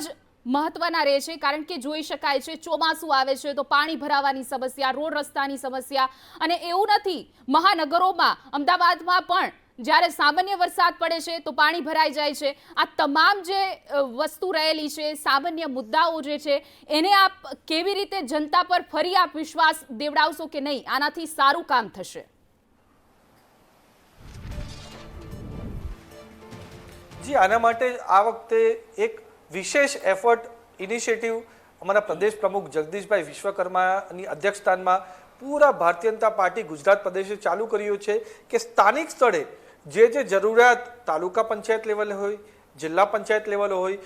S1: મહત્વના રહે છે, કારણ કે જોઈ શકાય છે ચોમાસું આવે છે તો પાણી ભરાવાની સમસ્યા, રોડ રસ્તાની સમસ્યા, અને એવું નથી મહાનગરોમાં, અમદાવાદમાં પણ જ્યારે સામાન્ય વરસાદ પડે છે તો પાણી ભરાઈ જાય છે. આ તમામ જે વસ્તુ રહેલી છે, સામાન્ય મુદ્દાઓ જે છે, એને આપ કેવી રીતે જનતા પર ફરી આપ વિશ્વાસ દેવડાવશો કે નહીં આનાથી સારું કામ થશે?
S7: જી, આના માટે આ વખતે એક વિશેષ એફર્ટ ઇનિશિયેટિવ અમારા પ્રદેશ પ્રમુખ જગદીશભાઈ વિશ્વકર્માની અધ્યક્ષસ્થાનમાં પૂરા ભારતીય જનતા પાર્ટી ગુજરાત પ્રદેશે ચાલુ કર્યું છે કે સ્થાનિક સ્થળે જે જરૂરિયાત તાલુકા પંચાયત લેવલે હોય, જિલ્લા પંચાયત લેવલ હોય,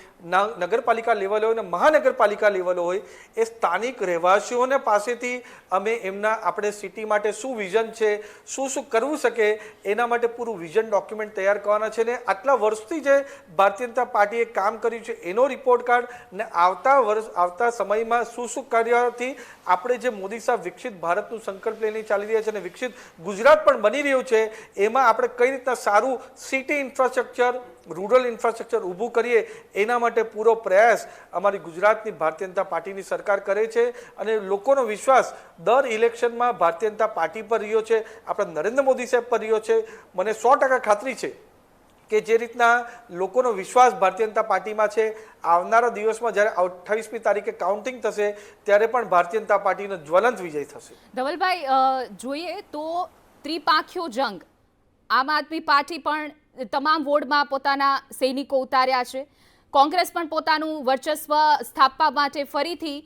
S7: નગરપાલિકા લેવલ હોય અને મહાનગરપાલિકા લેવલ હોય, એ સ્થાનિક રહેવાસીઓને પાસેથી અમે એમના આપણે સિટી માટે શું વિઝન છે, શું કરવું શકે, એના માટે પૂરું વિઝન ડોક્યુમેન્ટ તૈયાર કરવાના છે. ને આટલા વર્ષથી જે ભારતીય જનતા પાર્ટીએ કામ કર્યું છે એનો રિપોર્ટ કાર્ડ ને આવતા સમયમાં શું કાર્યથી આપણે જે મોદી સાહેબ વિકસિત ભારતનું સંકલ્પ લઈને ચાલી રહ્યા છે અને વિકસિત ગુજરાત પણ બની રહ્યું છે, એમાં આપણે કઈ રીતના સારું સિટી ઇન્ફ્રાસ્ટ્રક્ચર, રૂરલ ઇન્ફ્રાસ્ટ્રક્ચર ઊભું કરીએ, એના માટે પૂરો પ્રયાસ અમારી ગુજરાતની ભારતીય જનતા પાર્ટીની સરકાર કરે છે. અને લોકોનો વિશ્વાસ દર ઇલેક્શનમાં ભારતીય જનતા પાર્ટી પર રહ્યો છે, આપણા નરેન્દ્ર મોદી સાહેબ પર રહ્યો છે. મને 100% ખાતરી છે કે જે રીતના લોકોનો વિશ્વાસ ભારતીય જનતા પાર્ટીમાં છે, આવનારા દિવસમાં જ્યારે 28મી તારીખે કાઉન્ટિંગ થશે ત્યારે પણ ભારતીય જનતા પાર્ટીનો જ્વલંત વિજય થશે.
S1: ધવલભાઈ, જોઈએ તો ત્રિપાંખિયો જંગ, આમ આદમી પાર્ટી પણ તમામ વોર્ડમાં પોતાના સૈનિકો ઉતાર્યા છે, કોંગ્રેસ પણ પોતાનું વર્ચસ્વ સ્થાપવા માટે ફરીથી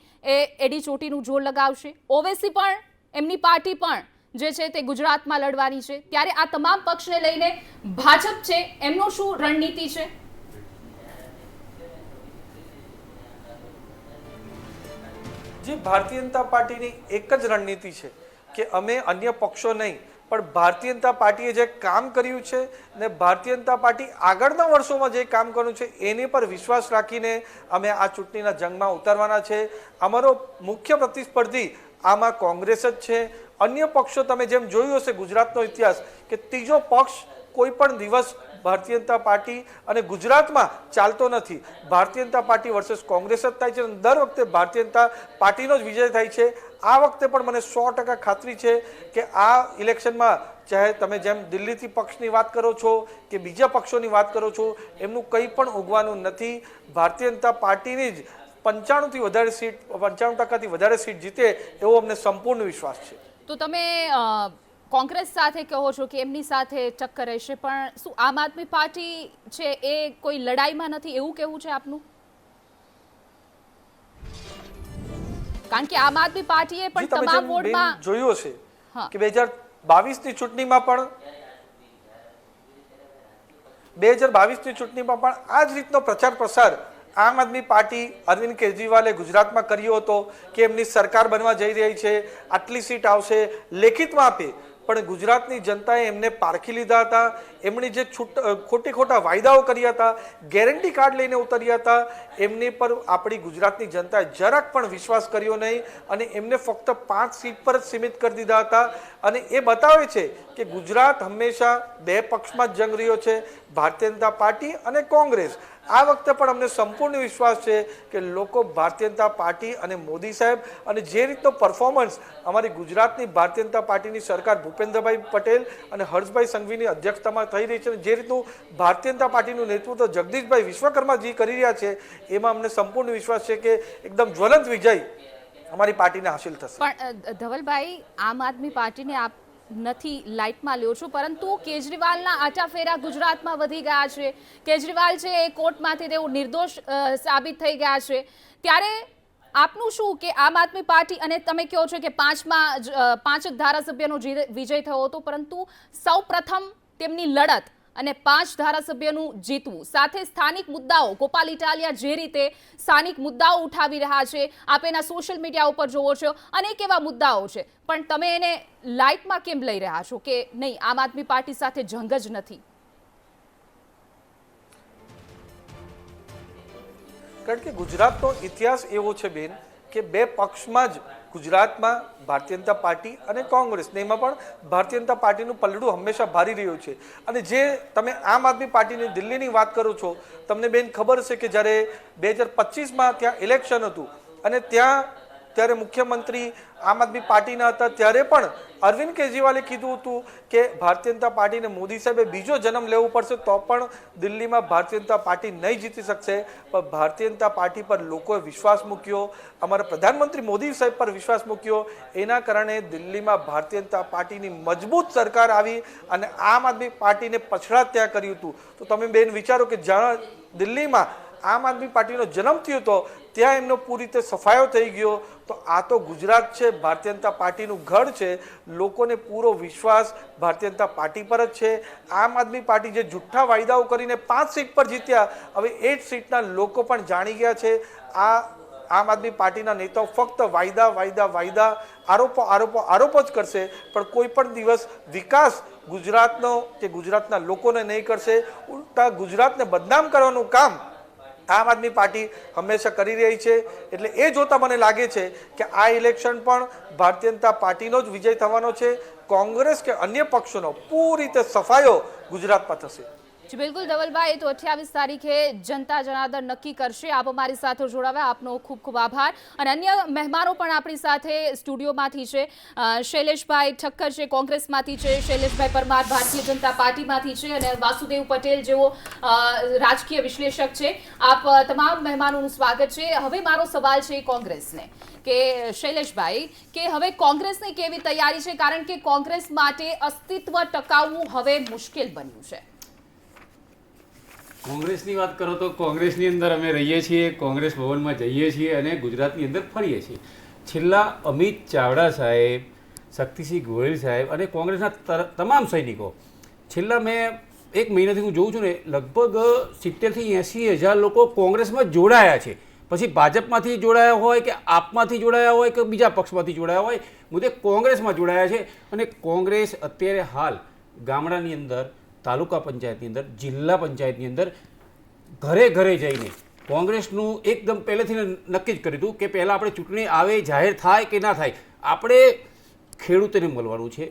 S1: એડી ચોટીનું જોર લગાવશે, ઓવેસી પણ એમની પાર્ટી પણ જે છે તે ગુજરાતમાં લડવાની છે. ત્યારે આ તમામ પક્ષને લઈને ભાજપ છે એમનો શું રણનીતિ છે?
S7: જે ભારતીય જનતા પાર્ટીની એક જ રણનીતિ છે કે અમે અન્ય પક્ષો નહીં પણ ભારતીય જનતા પાર્ટીએ જે કામ કર્યું છે ને ભારતીય જનતા પાર્ટી આગળના વર્ષોમાં જે કામ કર્યું છે એની પર વિશ્વાસ રાખીને અમે આ ચૂંટણીના જંગમાં ઉતરવાના છે. અમારો મુખ્ય પ્રતિસ્પર્ધી આમાં કોંગ્રેસ જ છે. અન્ય પક્ષો તમે જેમ જોયું હશે ગુજરાતનો ઇતિહાસ કે ત્રીજો પક્ષ કોઈ પણ દિવસ ભારતીય જનતા પાર્ટી અને ગુજરાતમાં ચાલતો નથી. ભારતીય જનતા પાર્ટી વર્સેસ કોંગ્રેસ જ થાય છે અને દર વખતે ભારતીય જનતા પાર્ટીનો જ વિજય થાય છે. આ વખતે પણ મને 100% ખાતરી છે કે આ ઇલેક્શનમાં ચાહે તમે જેમ દિલ્હીથી પક્ષની વાત કરો છો કે બીજા પક્ષોની વાત કરો છો, એમનું કંઈ પણ ઉગવાનું નથી. ભારતીય જનતા પાર્ટીની જ 95% વધારે સીટ જીતે એવો અમને સંપૂર્ણ વિશ્વાસ છે.
S1: તો તમે કોંગ્રેસ સાથે કહો છો કે એમની સાથે ટક્કર રહેશે, પણ શું આમ આદમી પાર્ટી છે એ કોઈ લડાઈમાં નથી, એવું કહેવું છે આપનું? કારણ કે આમ આદમી પાર્ટીએ પણ તમામ વોર્ડમાં
S7: જોયું હશે કે 2022ની ચૂંટણીમાં પણ આ જ રીતનો પ્રચાર પ્રસાર આમ આદમી પાર્ટી અરવિંદ કેજરીવાલે ગુજરાતમાં કર્યો હતો કે એમની સરકાર બનવા જઈ રહી છે, આટલી સીટ આવશે, લેખિતમાં આપે. પણ ગુજરાતની જનતાએ એમને પારખી લીધા હતા. એમણે જે ખોટા વાયદાઓ કર્યા હતા, ગેરંટી કાર્ડ લઈને ઉતર્યા હતા, એમની પર આપણી ગુજરાતની જનતાએ જરાક પણ વિશ્વાસ કર્યો નહીં અને એમને ફક્ત 5 સીટ પર જ સીમિત કરી દીધા હતા. અને એ બતાવે છે કે ગુજરાત હંમેશા બે પક્ષમાં જ જંગ રહ્યો છે, ભારતીય જનતા પાર્ટી અને કોંગ્રેસ. આ વખતે પણ અમને સંપૂર્ણ વિશ્વાસ છે કે લોકો ભારતીય જનતા પાર્ટી અને મોદી સાહેબ અને જે રીતનો પરફોર્મન્સ અમારી ગુજરાતની ભારતીય જનતા પાર્ટીની સરકાર ભૂપેન્દ્રભાઈ પટેલ અને હર્ષભાઈ સંઘવીની અધ્યક્ષતામાં થઈ રહી છે અને જે રીતનું ભારતીય જનતા પાર્ટીનું નેતૃત્વ જગદીશભાઈ વિશ્વકર્માજી કરી રહ્યા છે, એમાં અમને સંપૂર્ણ વિશ્વાસ છે કે એકદમ જ્વલંત વિજય અમારી પાર્ટીને હાંસિલ થશે.
S1: પણ ધવલભાઈ, આમ આદમી પાર્ટીને આપ નથી લાઇટમાં લ્યો છો, પરંતુ કેજરીવાલના આટાફેરા ગુજરાતમાં વધી ગયા છે. કેજરીવાલ છે એ કોર્ટમાંથી તેઓ નિર્દોષ સાબિત થઈ ગયા છે. ત્યારે આપનું શું કે આમ આદમી પાર્ટી, અને તમે કહો છો કે 5 જ ધારાસભ્યનો વિજય થયો હતો, પરંતુ સૌ પ્રથમ તેમની લડત અને 5 ધારાસભ્યનું જીતવું, સાથે સ્થાનિક મુદ્દાઓ, ગોપાલ ઇટાલિયા જે રીતે સ્થાનિક મુદ્દાઓ ઉઠાવી રહ્યા છે, આપ એના સોશિયલ મીડિયા ઉપર જોવો છો, અનેક એવા મુદ્દાઓ છે, પણ તમે એને લાઇટમાં કેમ લઈ રહ્યા છો કે નહીં આમ આદમી પાર્ટી સાથે જંગ જ નથી?
S7: કારણ કે ગુજરાતનો ઇતિહાસ એવો છે બેન કે બે પક્ષમાં જ ગુજરાતમાં ભારતીય જનતા પાર્ટી અને કોંગ્રેસ ને એમાં પણ ભારતીય જનતા પાર્ટીનું પલડું હંમેશા ભારી રહ્યું છે. અને જે તમે આમ આદમી પાર્ટીની દિલ્હીની વાત કરો છો, તમને બેન ખબર છે કે જ્યારે 2025માં ત્યાં ઇલેક્શન હતું અને ત્યારે મુખ્યમંત્રી આમ આદમી પાર્ટીના હતા, ત્યારે પણ અરવિંદ કેજરીવાલે કીધું હતું કે ભારતીય જનતા પાર્ટીને મોદી સાહેબે બીજો જન્મ લેવો પડશે તો પણ દિલ્હીમાં ભારતીય જનતા પાર્ટી નહીં જીતી શકશે. પણ ભારતીય જનતા પાર્ટી પર લોકોએ વિશ્વાસ મૂક્યો, અમારા પ્રધાનમંત્રી મોદી સાહેબ પર વિશ્વાસ મૂક્યો, એના કારણે દિલ્હીમાં ભારતીય જનતા પાર્ટીની મજબૂત સરકાર આવી અને આમ આદમી પાર્ટીને પછડાટ ત્યાં કર્યું હતું. તો તમે બેન વિચારો કે જ્યાં દિલ્હીમાં આમ આદમી પાર્ટીનો જન્મ થયો હતો ત્યાં એમનો પૂરી રીતે સફાયો થઈ ગયો. તો આ તો ગુજરાત છે, ભારતીય જનતા પાર્ટીનું ઘર છે, લોકોને પૂરો વિશ્વાસ ભારતીય જનતા પાર્ટી પર જ છે. આમ આદમી પાર્ટી જે જુઠ્ઠા વાયદાઓ કરીને 5 સીટ પર જીત્યા, હવે 8 સીટના લોકો પણ જાણી ગયા છે આ આમ આદમી પાર્ટીના નેતાઓ ફક્ત વાયદા વાયદા વાયદા, આરોપો આરોપો આરોપો જ કરશે, પણ કોઈ પણ દિવસ વિકાસ ગુજરાતનો કે ગુજરાતના લોકોને નહીં કરશે. ઉલટા ગુજરાતને બદનામ કરવાનું કામ આમ આદમી પાર્ટી હંમેશા કરી રહી છે. એટલે એ જોતા મને લાગે છે કે આ ઇલેક્શન પણ ભારતીય જનતા પાર્ટીનો જ વિજય થવાનો છે. કોંગ્રેસ કે અન્ય પક્ષોનો પૂરી રીતે સફાયો ગુજરાતમાં થશે.
S1: જી બિલકુલ ધવલભાઈ, તો 28 તારીખે જનતા જનાર્દન નક્કી કરશે. આપ અમારી સાથે જોડાવ્યા, આપનો ખૂબ ખૂબ આભાર. અને અન્ય મહેમાનો પણ આપણી સાથે સ્ટુડિયોમાંથી છે. શૈલેષભાઈ ઠક્કર છે કોંગ્રેસમાંથી છે, શૈલેષભાઈ પરમાર ભારતીય જનતા પાર્ટીમાંથી છે અને વાસુદેવ પટેલ જેઓ રાજકીય વિશ્લેષક છે. આપ તમામ મહેમાનોનું સ્વાગત છે. હવે મારો સવાલ છે કોંગ્રેસને કે શૈલેષભાઈ, કે હવે કોંગ્રેસની કેવી તૈયારી છે, કારણ કે કોંગ્રેસ માટે અસ્તિત્વ ટકાવવું હવે મુશ્કેલ બન્યું છે.
S8: કોંગ્રેસની વાત કરો તો કોંગ્રેસની અંદર અમે રહીએ છીએ, કોંગ્રેસ ભવનમાં જઈએ છીએ અને ગુજરાતની અંદર ફરીએ છીએ. છેલ્લા અમિત ચાવડા સાહેબ, શક્તિસિંહ ગોહિલ સાહેબ અને કોંગ્રેસના તમામ સૈનિકો, છેલ્લા મેં 1 મહિનાથી હું જોઉં છું ને, લગભગ 70,000 થી 80,000 લોકો કોંગ્રેસમાં જોડાયા છે. પછી ભાજપમાંથી જોડાયા હોય કે આપમાંથી જોડાયા હોય કે બીજા પક્ષમાંથી જોડાયા હોય, મુદ્દે કોંગ્રેસમાં જોડાયા છે. અને કોંગ્રેસ અત્યારે હાલ ગામડાની અંદર, તાલુકા પંચાયતની અંદર, જિલ્લા પંચાયતની અંદર ઘરે ઘરે જઈને કોંગ્રેસનું એકદમ પહેલેથી નક્કી જ કર્યું હતું કે પહેલાં આપણે ચૂંટણી આવે, જાહેર થાય કે ના થાય, આપણે ખેડૂતોને મળવાનું છે,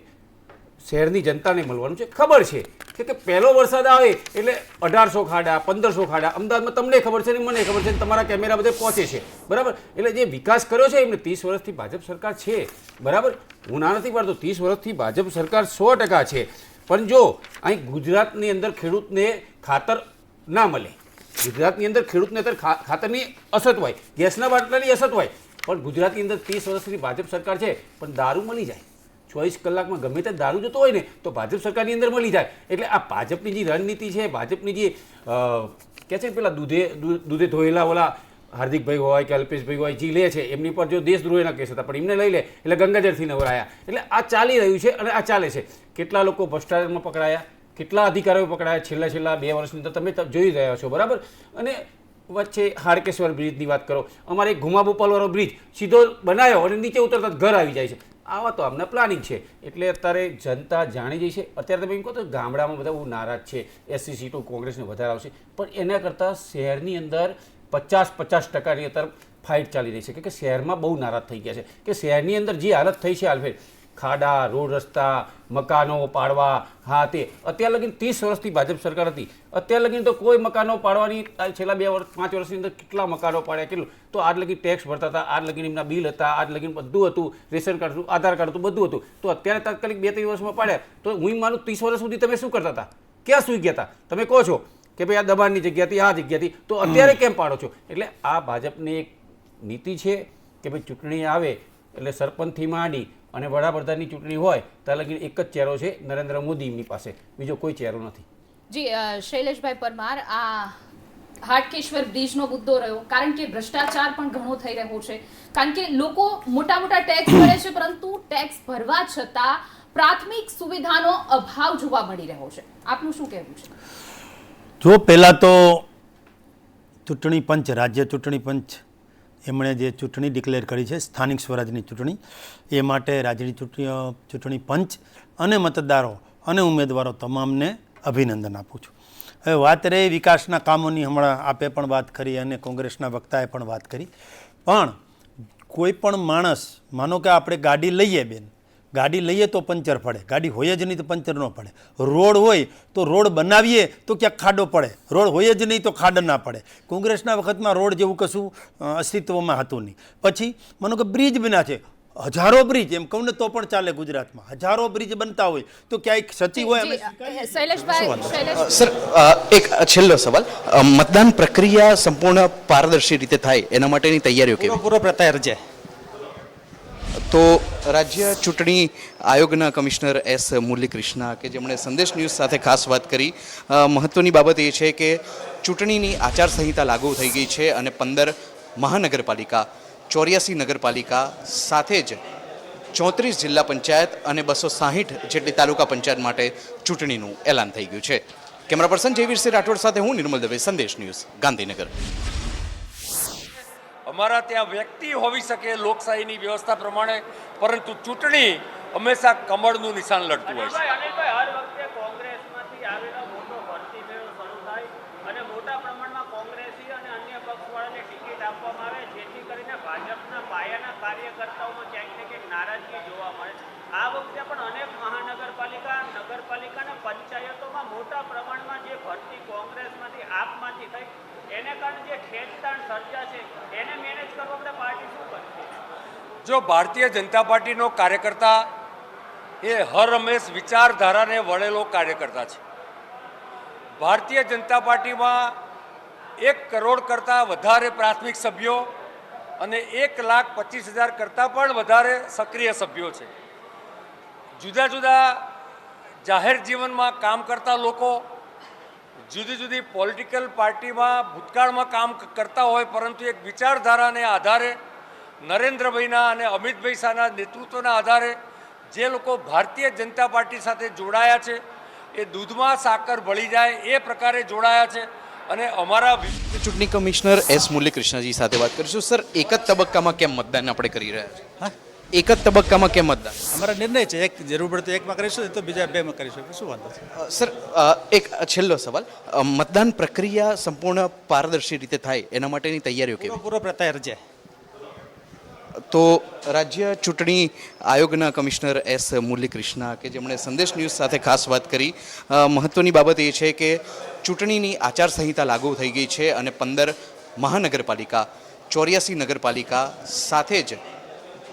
S8: શહેરની જનતાને મળવાનું છે. ખબર છે કે પહેલો વરસાદ આવે એટલે 1800 ખાડા, 1500 ખાડા. અમદાવાદમાં તમને ખબર છે ને મને ખબર છે, તમારા કેમેરા બધે પહોંચે છે, બરાબર. એટલે જે વિકાસ કર્યો છે એમને 30 વર્ષથી ભાજપ સરકાર છે, બરાબર. હું ના નથી પાડતો, 30 વર્ષથી ભાજપ સરકાર 100% છે. પણ જો અહીં ગુજરાતની અંદર ખેડૂતને ખાતર ના મળે, ગુજરાતની અંદર ખેડૂતને અત્યારે ખાતરની અછત હોય, ગેસના બાટલાની અછત હોય, પણ ગુજરાતની અંદર 30 વર્ષથી ભાજપ સરકાર છે, પણ દારૂ મળી જાય 24 કલાકમાં. ગમે તે દારૂ જતો હોય ને તો ભાજપ સરકારની અંદર મળી જાય. એટલે આ ભાજપની જે રણનીતિ છે, ભાજપની જે કહે છે પેલા દૂધે ધોયેલા ઓલા હાર્દિકભાઈ હોય કે અલ્પેશભાઈ હોય જે લે છે, એમની પર જો દેશદ્રોહીના કેસ હતા પણ એમને લઈ લે એટલે ગંગાજળથી નવરાયા. એટલે આ ચાલી રહ્યું છે અને આ ચાલે છે. કેટલા લોકો ભ્રષ્ટાચારમાં પકડાયા, કેટલા અધિકારીઓ પકડાયા છેલ્લા 2 વર્ષની અંદર તમે જોઈ રહ્યા છો, બરાબર. અને વચ્ચે હાડકેશ્વર બ્રિજની વાત કરો, અમારે ઘુમાબોપાલવાળો બ્રિજ સીધો બનાવ્યો અને નીચે ઉતરતા ઘર આવી જાય છે. આવા તો આમના પ્લાનિંગ છે. એટલે અત્યારે જનતા જાણી જઈ છે. અત્યારે તમે એમ કહો તો ગામડામાં બધા બહુ નારાજ છે, 80 સીટો કોંગ્રેસને વધારે આવશે, પણ એના કરતાં શહેરની અંદર 50% અત્યારે ફાઇટ ચાલી રહી છે કે શહેરમાં બહુ નારાજ થઈ ગયા છે કે શહેરની અંદર જે હાલત થઈ છે હાલફેર, ખાડા, રોડ રસ્તા, મકાનો પાડવા, હા તે અત્યાર લગીને 30 વર્ષથી ભાજપ સરકાર હતી, અત્યાર લગીને તો કોઈ મકાનો પાડવાની, છેલ્લા 5 વર્ષની અંદર કેટલા મકાનો પાડ્યા, કેટલું તો આજ લગી ટેક્સ ભરતા હતા, આજ લગીને એમના બિલ હતા, આજ લગીને બધું હતું, રેશન કાર્ડ હતું, આધાર કાર્ડ હતું, બધું હતું. તો અત્યારે તાત્કાલિક 2-3 વર્ષમાં પાડ્યા તો હું માનું 30 વર્ષ સુધી તમે શું કરતા હતા, ક્યાં સૂઈ ગયા હતા? તમે કહો છો કે ભાઈ આ દબાણની જગ્યાથી, આ જગ્યાથી, તો અત્યારે કેમ પાડો છો? એટલે આ ભાજપની એક નીતિ છે કે ભાઈ ચૂંટણી આવે એટલે સરપંચથી માંડી અને વડાપ્રધાનની ચૂંટણી હોય ત્યાં લગીને એક જ ચહેરો છે, નરેન્દ્ર મોદી એમની પાસે, બીજો કોઈ ચહેરો નથી.
S1: જી શૈલેષભાઈ પરમાર, આ હાટકેશ્વર બ્રિજનો મુદ્દો રહ્યો, કારણ કે ભ્રષ્ટાચાર પણ ઘણો થઈ રહ્યો છે, કારણ કે લોકો મોટા મોટા ટેક્સ ભરે છે પરંતુ ટેક્સ ભરવા છતાં પ્રાથમિક સુવિધાનો અભાવ જોવા મળી રહ્યો છે. આપનું શું કહેવું છે?
S9: જો પહેલાં તો ચૂંટણી પંચ, રાજ્ય ચૂંટણી પંચ એમણે જે ચૂંટણી ડિક્લેર કરી છે સ્થાનિક સ્વરાજની ચૂંટણી, એ માટે રાજ્યની ચૂંટણી પંચ અને મતદારો અને ઉમેદવારો તમામને અભિનંદન આપું છું. હવે વાત રહી વિકાસના કામોની, હમણાં આપે પણ વાત કરી અને કોંગ્રેસના વક્તાએ પણ વાત કરી, પણ કોઈ પણ માણસ, માનો કે આપણે ગાડી લઈએ બેન, ગાડી લઈએ તો પંચર પડે, ગાડી હોય જ નહીં તો પંચર ન પડે. રોડ હોય તો રોડ બનાવીએ તો ક્યાંક ખાડો પડે, રોડ હોય જ નહીં તો ખાડો ના પડે. કોંગ્રેસના વખતમાં રોડ જેવું કશું અસ્તિત્વમાં હતું નહીં. પછી માનો કે બ્રિજ બન્યા છે, હજારો બ્રિજ, એમ કહું ને તો પણ ચાલે, ગુજરાતમાં હજારો બ્રિજ બનતા હોય તો ક્યાંક સચી હોય.
S2: સર, એક છેલ્લો સવાલ, મતદાન પ્રક્રિયા સંપૂર્ણ પારદર્શી રીતે થાય એના માટેની તૈયારીઓ કેવી?
S4: પૂરો તૈયાર છે.
S2: તો રાજ્ય ચૂંટણી આયોગના કમિશનર એસ મુરલીકૃષ્ણા કે જેમણે સંદેશ ન્યૂઝ સાથે ખાસ વાત કરી, મહત્વની બાબત એ છે કે ચૂંટણીની આચારસંહિતા લાગુ થઈ ગઈ છે અને 15 મહાનગરપાલિકા, 84 નગરપાલિકા સાથે જ 34 જિલ્લા પંચાયત અને 260 જેટલી તાલુકા પંચાયત માટે ચૂંટણીનું એલાન થઈ ગયું છે. કેમેરા પર્સન જયવીરસિંહ રાઠોડ સાથે હું નિર્મલ દવે, સંદેશ ન્યૂઝ, ગાંધીનગર.
S10: અમારા ત્યાં વ્યક્તિ હોવી શકે લોકશાહીની વ્યવસ્થા પ્રમાણે, પરંતુ ચૂંટણી હંમેશા કમળનું નિશાન લડતું હોય છે.
S3: અનિલભાઈ, હર વખતે કોંગ્રેસમાંથી આવેલો મોટો ભરતી મેળો શરૂ થાય અને મોટા પ્રમાણમાં કોંગ્રેસી અને અન્ય પક્ષવાળાને ટિકિટ આપવામાં આવે, જેથી કરીને ભાજપના પાયાના કાર્યકર્તાઓમાં ક્યાંક ને ક્યાંક નારાજગી જોવા મળે. આ વખતે પણ અનેક મહાનગરપાલિકા, નગરપાલિકા અને પંચાયતોમાં મોટા પ્રમાણમાં જે ભરતી કોંગ્રેસમાંથી આપમાંથી થઈ, એને કારણે જે ખેંચતાણ સર્જાશે એને મેનેજ કરવા માટે પાર્ટી શું કરશે?
S10: જો ભારતીય જનતા પાર્ટીનો કાર્યકર્તા એ હર હંમેશ વિચારધારાને વળેલો કાર્યકર્તા છે. ભારતીય જનતા પાર્ટીમાં 1 કરોડ કરતાં વધારે પ્રાથમિક સભ્યો અને 1,25,000 કરતાં પણ વધારે સક્રિય સભ્યો છે. જુદા જુદા જાહેર જીવનમાં કામ કરતા લોકો, જુદી જુદી પોલિટિકલ પાર્ટીમાં ભૂતકાળમાં કામ કરતા હોય, પરંતુ એક વિચારધારાને આધારે નરેન્દ્રભાઈના અને અમિતભાઈ શાહના નેતૃત્વના આધારે જે લોકો ભારતીય જનતા પાર્ટી સાથે જોડાયા છે એ દૂધમાં સાકર ભળી જાય એ પ્રકારે જોડાયા છે. અને અમારા
S2: ચૂંટણી કમિશનર એસ મુરલીકૃષ્ણજી સાથે વાત કરીશું. સર, એક જ તબક્કામાં કેમ મતદાન આપણે કરી રહ્યા છીએ? એક જ તબક્કામાં કેમ મતદાન?
S4: અમારા નિર્ણય છે, એક જરૂર પડે તો એકમાં કરીશું, તો બીજા 2માં કરીશું, શું વાંધો છે?
S2: સર, એક છેલ્લો સવાલ, મતદાન પ્રક્રિયા સંપૂર્ણ પારદર્શી રીતે થાય એના માટેની તૈયારીઓ કેવી?
S4: પૂરો તૈયાર છે.
S2: તો રાજ્ય ચૂંટણી આયોગના કમિશનર એસ મુરલીકૃષ્ણા કે જેમણે સંદેશ ન્યૂઝ સાથે ખાસ વાત કરી, મહત્વની બાબત એ છે કે ચૂંટણીની આચારસંહિતા લાગુ થઈ ગઈ છે અને 15 મહાનગરપાલિકા, 84 નગરપાલિકા સાથે જ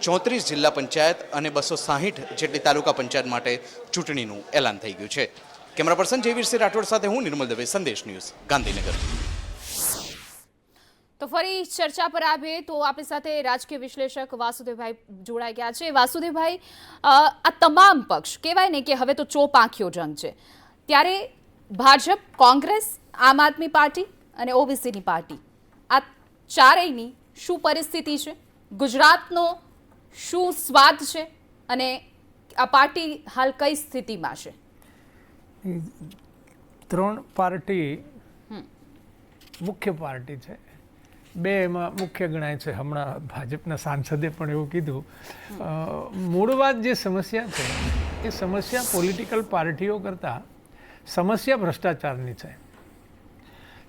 S2: 34 જિલ્લા પંચાયત અને 260 જેટલી તાલુકા પંચાયત માટે ચૂંટણીનું એલાન થઈ ગયું છે. કેમેરા પર્સન જયવીરસિંહ રાઠોડ સાથે હું નિર્મલ દવે, સંદેશ ન્યૂઝ, ગાંધીનગર.
S1: તો ફરી ચર્ચા પર આવીએ તો આપણી સાથે રાજકીય વિશ્લેષક વાસુદેવભાઈ જોડાઈ ગયા છે. વાસુદેવભાઈ, આ તમામ પક્ષ કહેવાય ને કે હવે તો ચોપાંખીયો જંગ છે, ત્યારે ભાજપ, કોંગ્રેસ, આમ આદમી પાર્ટી અને ઓબીસીની પાર્ટી, આ ચારેયની શું પરિસ્થિતિ છે? ગુજરાતનો શું સ્વાદ છે અને આ પાર્ટી હાલ કઈ સ્થિતિમાં છે?
S6: 3 પાર્ટી મુખ્ય પાર્ટી છે, 2 એમાં મુખ્ય ગણાય છે. હમણાં ભાજપના સાંસદે પણ એવું કીધું. મૂળ વાત જે સમસ્યા છે એ સમસ્યા પોલિટિકલ પાર્ટીઓ કરતાં સમસ્યા ભ્રષ્ટાચારની છે.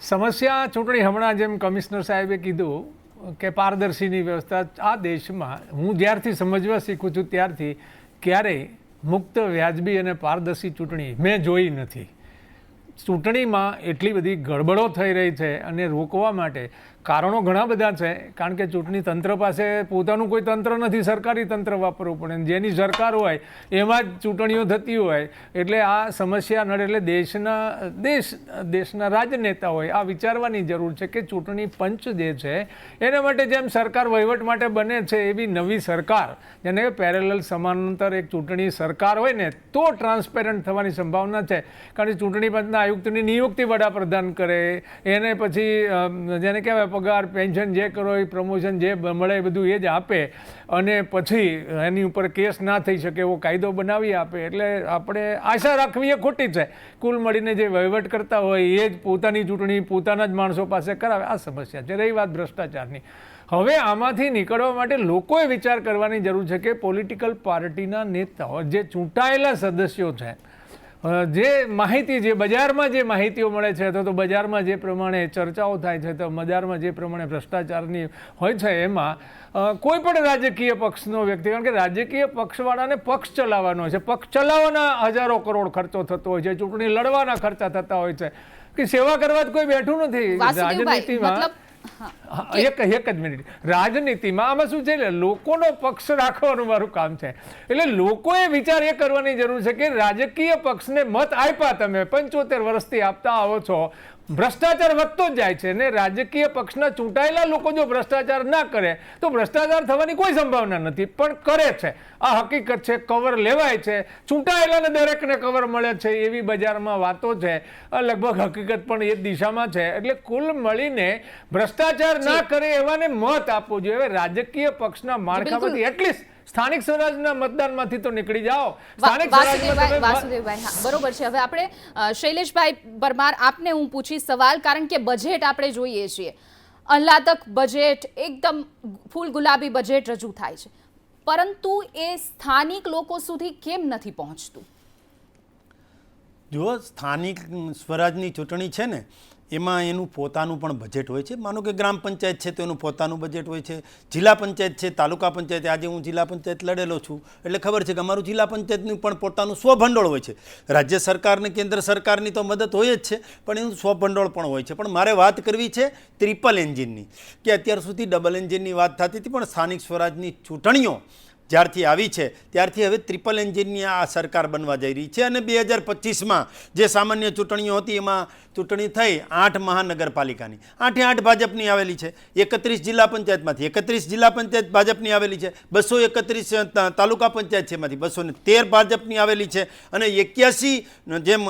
S6: સમસ્યા ચૂંટણી, હમણાં જેમ કમિશનર સાહેબે કીધું કે પારદર્શીની વ્યવસ્થા આ દેશમાં હું જ્યારથી સમજવા શીખું છું ત્યારથી ક્યારેય મુક્ત, વ્યાજબી અને પારદર્શી ચૂંટણી મેં જોઈ નથી. ચૂંટણીમાં એટલી બધી ગડબડો થઈ રહી છે અને રોકવા માટે કારણો ઘણા બધા છે. કારણ કે ચૂંટણી તંત્ર પાસે પોતાનું કોઈ તંત્ર નથી, સરકારી તંત્ર વાપરવું પડે. જેની સરકાર હોય એમાં જ ચૂંટણીઓ થતી હોય એટલે આ સમસ્યા નડે. એટલે દેશના રાજનેતા હોય આ વિચારવાની જરૂર છે કે ચૂંટણી પંચ જે છે એના માટે જેમ સરકાર વહીવટ માટે બને છે એવી નવી સરકાર, જેને પેરેલલ સમાંતર એક ચૂંટણી સરકાર હોય ને તો ટ્રાન્સપેરન્ટ થવાની સંભાવના છે. કારણ કે ચૂંટણી પંચના આયુક્તની નિયુક્તિ વડાપ્રધાન કરે, એને પછી જેને કહેવાય પગાર, પેન્શન જે કરો એ પ્રમોશન જે મળે એ બધું એ જ આપે અને પછી એની ઉપર કેસ ના થઈ શકે એવો કાયદો બનાવી આપે. એટલે આપણે આશા રાખવી એ ખોટી છે. કુલ મળીને જે વહીવટ કરતા હોય એ જ પોતાની ચૂંટણી પોતાના જ માણસો પાસે કરાવે, આ સમસ્યા છે. રહી વાત ભ્રષ્ટાચારની, હવે આમાંથી નીકળવા માટે લોકોએ વિચાર કરવાની જરૂર છે કે પોલિટિકલ પાર્ટીના નેતાઓ જે ચૂંટાયેલા સદસ્યો છે, જે માહિતી જે બજારમાં જે માહિતીઓ મળે છે અથવા તો બજારમાં જે પ્રમાણે ચર્ચાઓ થાય છે તો બજારમાં જે પ્રમાણે ભ્રષ્ટાચારની હોય છે એમાં કોઈ પણ રાજકીય પક્ષનો વ્યક્તિ, કારણ કે રાજકીય પક્ષવાળાને પક્ષ ચલાવવાનો હોય છે, પક્ષ ચલાવવાના હજારો કરોડ ખર્ચો થતો હોય છે, ચૂંટણી લડવાના ખર્ચા થતા હોય છે, કે સેવા કરવા કોઈ બેઠું નથી રાજનીતિમાં. એક જ મિનિટ, રાજનીતિમાં આમાં શું છે, લોકોનો પક્ષ રાખવાનું મારું કામ છે. એટલે લોકોએ વિચાર એ કરવાની જરૂર છે કે રાજકીય પક્ષને મત આપ્યા, તમે 75 વર્ષથી આપતા આવો છો, ભ્રષ્ટાચાર વધતો જ જાય છે ને રાજકીય પક્ષના ચૂંટાયેલા લોકો જો ભ્રષ્ટાચાર ના કરે તો ભ્રષ્ટાચાર થવાની કોઈ સંભાવના નથી, પણ કરે છે. આ હકીકત છે, કવર લેવાય છે, ચૂંટાયેલાને દરેકને કવર મળે છે એવી બજારમાં વાતો છે, લગભગ હકીકત પણ એ દિશામાં છે. એટલે કુલ મળીને ભ્રષ્ટાચાર ના કરે એવાને મત આપવો જોઈએ. હવે રાજકીય પક્ષના માળખામાંથી એટલીસ્ટ સ્થાનિક સ્વરાજના મતદાનમાંથી તો નીકળી જાઓ.
S1: વાસુદેવભાઈ, હા બરોબર છે. હવે આપણે શૈલેષભાઈ પરમાર, આપને હું પૂછીશ સવાલ, કારણ કે બજેટ આપણે જોઈએ છીએ, આહલાદક બજેટ, એકદમ ફૂલ ગુલાબી બજેટ રજૂ થાય છે, પરંતુ એ સ્થાનિક લોકો સુધી કેમ નથી પહોંચતું?
S9: જો સ્થાનિક સ્વરાજની ચૂંટણી છે ને, એમાં એનું પોતાનું પણ બજેટ હોય છે. માનો કે ગ્રામ પંચાયત છે તો એનું પોતાનું બજેટ હોય છે, જિલ્લા પંચાયત છે, તાલુકા પંચાયત, આજે હું જિલ્લા પંચાયત લડેલો છું એટલે ખબર છે કે અમારું જિલ્લા પંચાયતનું પણ પોતાનું સ્વભંડોળ હોય છે. રાજ્ય સરકારને કેન્દ્ર સરકારની તો મદદ હોય જ છે, પણ એનું સ્વભંડોળ પણ હોય છે. પણ મારે વાત કરવી છે ટ્રિપલ એન્જિનની, કે અત્યાર સુધી ડબલ એન્જિનની વાત થતી હતી, પણ સ્થાનિક સ્વરાજની ચૂંટણીઓ જ્યારથી આવી છે ત્યારથી હવે ટ્રિપલ એન્જિનની આ સરકાર બનવા જઈ રહી છે. અને 2025માં જે સામાન્ય ચૂંટણીઓ હતી એમાં ચૂંટણી થઈ 8 મહાનગરપાલિકાની, 8 ભાજપની આવેલી છે, 31 જિલ્લા પંચાયતમાંથી 31 જિલ્લા પંચાયત ભાજપની આવેલી છે, 231 તાલુકા પંચાયત છે એમાંથી 213 ભાજપની આવેલી છે, અને 81 જેમ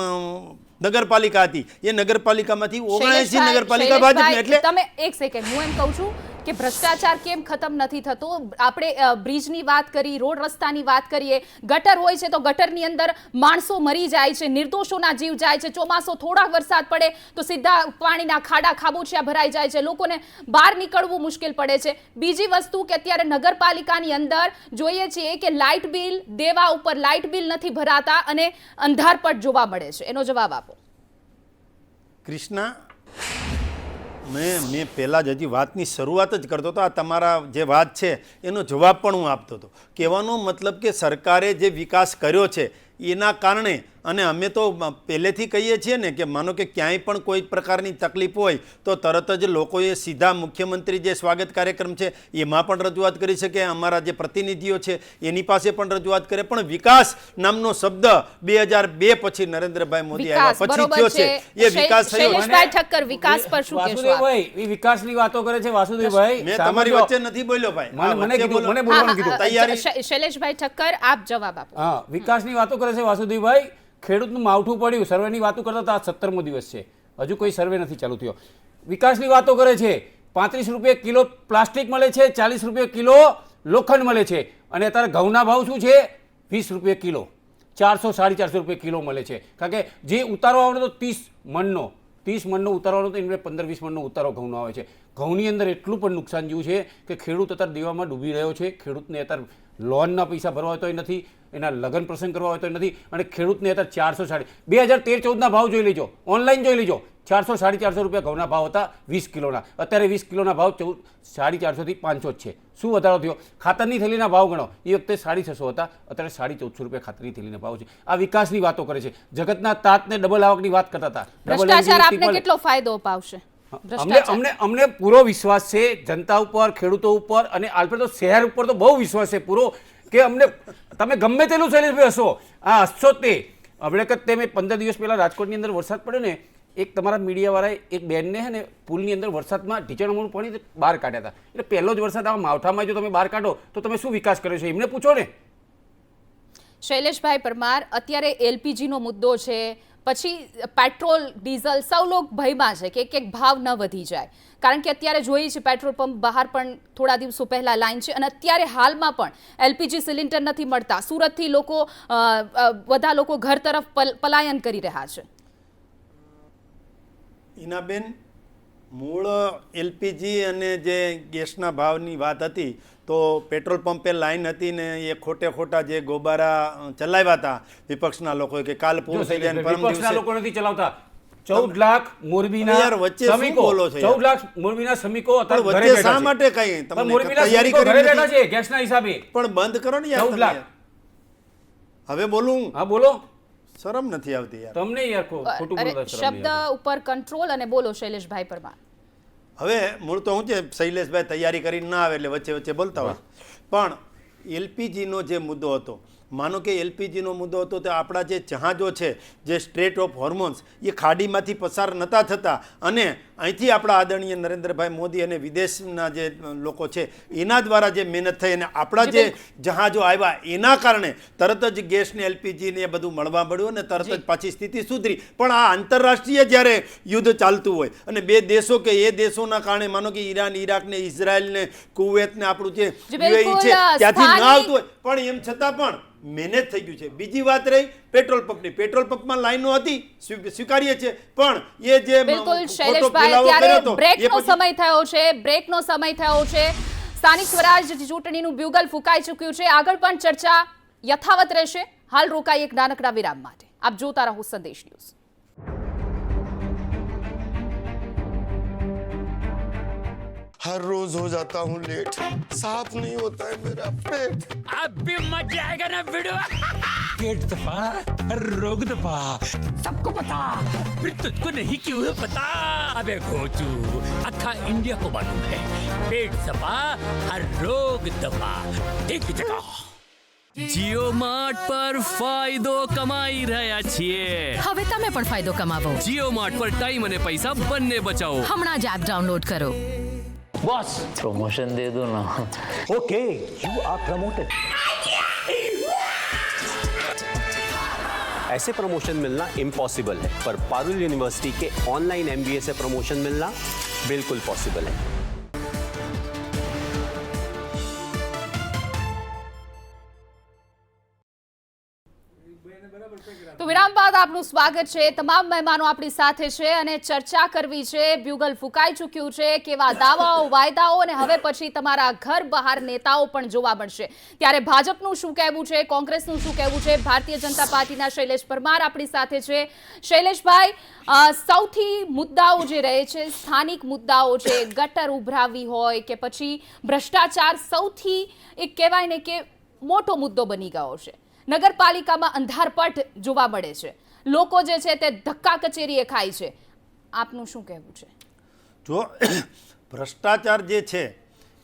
S9: નગરપાલિકા હતી એ નગરપાલિકામાંથી 79 નગરપાલિકા ભાજપની. એટલે
S1: તમે એક સેકન્ડ, હું એમ કહું છું કે ભ્રષ્ટાચાર કેમ ખતમ નથી થતો? આપણે બ્રિજની વાત કરી, રોડ રસ્તાની વાત કરીએ, ગટર હોય છે તો ગટરની અંદર માણસો મરી જાય છે, નિર્દોષોના જીવ જાય છે, ચોમાસો થોડાક વરસાદ પડે તો સીધા પાણીના ખાડા ખાબોચિયા ભરાઈ જાય છે, લોકોને બહાર નીકળવું મુશ્કેલ પડે છે. બીજી વસ્તુ કે અત્યારે નગરપાલિકાની અંદર જોઈએ છીએ કે લાઇટ બિલ દેવા ઉપર લાઇટ બિલ નથી ભરાતા અને અંધારપટ જોવા મળે છે. એનો જવાબ આપો.
S9: કૃષ્ણા, મેં પહેલાં જ હજી વાતની શરૂઆત જ કરતો હતો, આ તમારા જે વાત છે એનો જવાબ પણ હું આપતો હતો. કહેવાનો મતલબ કે સરકારે જે વિકાસ કર્યો છે એના કારણે, અને અમે તો પહેલેથી કહીએ છીએ ને કે માનો કે ક્યાંય પણ કોઈ પ્રકારની તકલીફ હોય તો તરત જ લોકોએ સીધા મુખ્યમંત્રી જે સ્વાગત કાર્યક્રમ છે એમાં પણ રજૂઆત કરી શકે, અમારા જે પ્રતિનિધિઓ છે એની પાસે પણ રજૂઆત કરે. પણ વિકાસ નામનો શબ્દ 2002 પછી નરેન્દ્રભાઈ મોદી આવ્યા પછી થયો છે, એ વિકાસ થયો.
S1: શૈલેષભાઈ ઠક્કર, વિકાસ પર શું કહેશો?
S8: વાસુદેવભાઈ એ વિકાસની વાતો કરે છે. વાસુદેવભાઈ,
S9: મેં તમારી વચ્ચે નથી બોલ્યો ભાઈ,
S8: મને બોલવાનું કીધું.
S9: તૈયારી.
S1: શૈલેષભાઈ ઠક્કર, આપ જવાબ આપો.
S8: હા, વિકાસની વાતો કરે છે વાસુદેવભાઈ. ખેડૂતનું માવઠું પડ્યું, સર્વેની વાતો કરતા હતા, 17મો દિવસ છે, હજુ કોઈ સર્વે નથી ચાલુ થયો. વિકાસની વાતો કરે છે. 35 રૂપિયા કિલો પ્લાસ્ટિક મળે છે, 40 રૂપિયા કિલો લોખંડ મળે છે, અને અત્યારે ઘઉંના ભાવ શું છે? 20 રૂપિયા કિલો, 400 450 રૂપિયા કિલો મળે છે. કારણ કે જે ઉતારો આવવાનો તો 30 મણનો ઉતારો આવવાનો તો એમને 15-20 મણનો ઉતારો ઘઉંનો આવે છે. ઘઉંની અંદર એટલું પણ નુકસાન જેવું છે કે ખેડૂત અત્યારે દેવામાં ડૂબી રહ્યો છે. ખેડૂતને અત્યારે લોનના પૈસા ભરવા હોય તોય નથી, એના લગ્ન પ્રસંગ કરવા હોય તો નથી, અને ખેડૂતને અત્યારે 2013-14ના ભાવ જોઈ લેજો, ઓનલાઈન જોઈ લેજો. 400-450 રૂપિયા ઘઉંના ભાવ હતા 20 કિલોના, અત્યારે 20 કિલોના ભાવ 450 થી 500 જ છે. શું વધારો થયો? ખાતરની થેલીના ભાવ ગણો, એ વખતે 650 હતા, અત્યારે 1450 રૂપિયા ખાતરની થેલીના ભાવ છે. આ વિકાસની વાતો કરે છે. જગતના તાતને ડબલ આવકની વાત કરતા હતા.
S1: ભ્રષ્ટાચાર આપને કેટલો ફાયદો અપાવશે?
S8: અમને પૂરો વિશ્વાસ છે જનતા ઉપર, ખેડૂતો ઉપર, અને આલપે તો શહેર ઉપર તો બહુ વિશ્વાસ છે પૂરો, કે અમને તમે ગમે તેટલું શૈલેષભાઈ હશો, આ હશો તે આપણે કે તમે 15 દિવસ પહેલાં રાજકોટની અંદર વરસાદ પડ્યો ને, એક તમારા મીડિયાવાળાએ એક બેનને છે ને પુલની અંદર વરસાદમાં ઢીચણમણું પાણી બહાર કાઢ્યા હતા. એટલે પહેલો જ વરસાદ આવા માવઠામાં જો તમે બહાર કાઢો તો તમે શું વિકાસ કર્યો છે એમને પૂછો ને.
S1: શૈલેષભાઈ પરમાર, અત્યારે એલપીજીનો મુદ્દો છે, પછી પેટ્રોલ ડીઝલ, સૌ લોક ભયમાં છે કે એક ભાવ ન વધી જાય, કારણ કે અત્યારે જોઈએ છે પેટ્રોલ પંપ બહાર પણ થોડા દિવસો પહેલા લાઈન છે, અને અત્યારે હાલમાં પણ એલપીજી સિલિન્ડર નથી મળતા. સુરતથી બધા લોકો ઘર તરફ પલાયન કરી રહ્યા છે.
S9: ઈનાબેન, મૂળ એલપીજી અને જે ગેસના ભાવની વાત હતી તો પેટ્રોલ પંપે લાઈન હતી ને એ ખોટા જે ગોબારા ચલાવ્યા હતા વિપક્ષના લોકોએ કે કાલ પૂરું થઈ જાય ને પરમ
S8: વિપક્ષના
S9: દિવસે
S8: લોકો નથી ચલાવતા 14 લાખ મોરબીના
S9: યાર, વચ્ચે શું
S8: શ્રમિકો
S9: બોલો છો યાર?
S8: 14 લાખ મોરબીના શ્રમિકો અત્યારે
S9: પણ
S8: ઘરે
S9: વચ્ચે
S8: બેઠા
S9: શા
S8: છે.
S9: માટે કઈ
S8: પણ
S9: તમને
S8: મોરબીના
S9: તૈયારી
S8: શ્રમિકો
S9: કરી
S8: ઘરે બેઠા
S9: નથી?
S8: છે ગેસના હિસાબે.
S9: પણ બંધ કરો ને યાર
S8: 14
S9: તમે
S8: લાખ.
S9: યાર. હવે બોલું
S8: હા બોલો,
S9: શરમ નથી આવતી યાર.
S8: તમને યાર ખોટું
S1: અરે,
S8: બોલતા શરમ નહીં
S1: શબ્દ
S8: આવતી.
S1: ઉપર કંટ્રોલ અને બોલો શૈલેષભાઈ પરમાર.
S9: હવે મૂળ તો હું છે શૈલેષભાઈ તૈયારી કરીને ના આવે એટલે વચ્ચે બોલતા હોય પણ એલપીજીનો જે મુદ્દો હતો માનો કે એલપીજીનો મુદ્દો હતો તો આપણા જે જહાજો છે જે સ્ટ્રેટ ઓફ હોર્મોન્સ એ ખાડીમાંથી પસાર નહોતા થતા અને અહીંથી આપણા આદરણીય નરેન્દ્રભાઈ મોદી અને વિદેશના જે લોકો છે એના દ્વારા જે મહેનત થઈ અને આપણા જે જહાજો આવ્યા એના કારણે તરત જ ગેસને એલપીજીને એ બધું મળવા મળ્યું અને તરત જ પાછી સ્થિતિ સુધરી. પણ આ આંતરરાષ્ટ્રીય જ્યારે યુદ્ધ ચાલતું હોય અને બે દેશો કે એ દેશોના કારણે માનો કે ઈરાન, ઈરાક ને ઇઝરાયલ ને કુવૈત ને આપણું જે UAE છે ત્યાંથી ના આવતું હોય પણ એમ છતાં પણ મેનેજ થઈ ગયું છે. બીજી વાત રહી પેટ્રોલ પંપની. પેટ્રોલ પંપમાં લાઈનો હતી સ્વીકારીએ છે પણ એ જે
S1: બિલકુલ
S9: ખોટો
S1: શૈલેષભાઈ,
S9: ફેલાવો કર્યો
S1: ત્યારે
S9: હતો, એ
S1: બ્રેકનો
S9: પછી-
S1: સમય થયો છે. બ્રેકનો સમય થયો છે. સ્થાનિક સ્વરાજ ચૂંટણીનું બ્યુગલ ફૂંકાઈ ચૂક્યું છે. આગળ પણ ચર્ચા યથાવત રહેશે. હાલ રોકાઈ એક નાનકડા વિરામ માટે. આપ જોતા રહો સંદેશ ન્યૂઝ.
S11: हर रोज हो जाता हूँ लेट, साफ नहीं होता है मेरा पेट.
S12: अब भी मजा आएगा ना वीडियो. पेट दफा रोग दफा सबको पता, फिर तुझको नहीं क्यों पता. अबे घोचू अखा इंडिया को मालूम है. पेट दफा हर रोग दफा एक जगह. जियो मार्ट पर फायदो कमाई રહ્યા છીએ.
S13: હવે તમે પણ ફાયદો કમાવો.
S12: जियो मार्ट पर टाइम અને પૈસા બંને બચાવો.
S13: હમણાં જ એપ ડાઉનલોડ કરો.
S12: बॉस प्रमोशन दे दो ना. Okay you are promoted. ऐसे प्रमोशन मिलना इम्पॉसिबल है, पर पारुल यूनिवर्सिटी के ऑनलाइन MBA से प्रमोशन मिलना बिल्कुल पॉसिबल है.
S1: તો વિરામ બાદ આપનું સ્વાગત છે. તમામ મહેમાનો આપણી સાથે છે અને ચર્ચા કરવી છે. બ્યુગલ ફૂંકાઈ ચૂક્યું છે. કેવા દાવાઓ, વાયદાઓ અને હવે પછી તમારા ઘર બહાર નેતાઓ પણ જોવા મળશે. ત્યારે ભાજપનું શું કહેવું છે, કોંગ્રેસનું શું કહેવું છે? ભારતીય જનતા પાર્ટીના શૈલેષ પરમાર આપણી સાથે છે. શૈલેષભાઈ, સૌથી મુદ્દાઓ જે રહે છે સ્થાનિક મુદ્દાઓ છે, ગટર ઉભરાવી હોય કે પછી ભ્રષ્ટાચાર સૌથી એક કહેવાય ને કે મોટો મુદ્દો બની ગયો છે. નગરપાલિકામાં અંધારપટ જોવા મળે છે. લોકો જે છે તે ધક્કા કચેરીએ ખાય છે. આપનું શું કહેવું છે?
S9: જો ભ્રષ્ટાચાર જે છે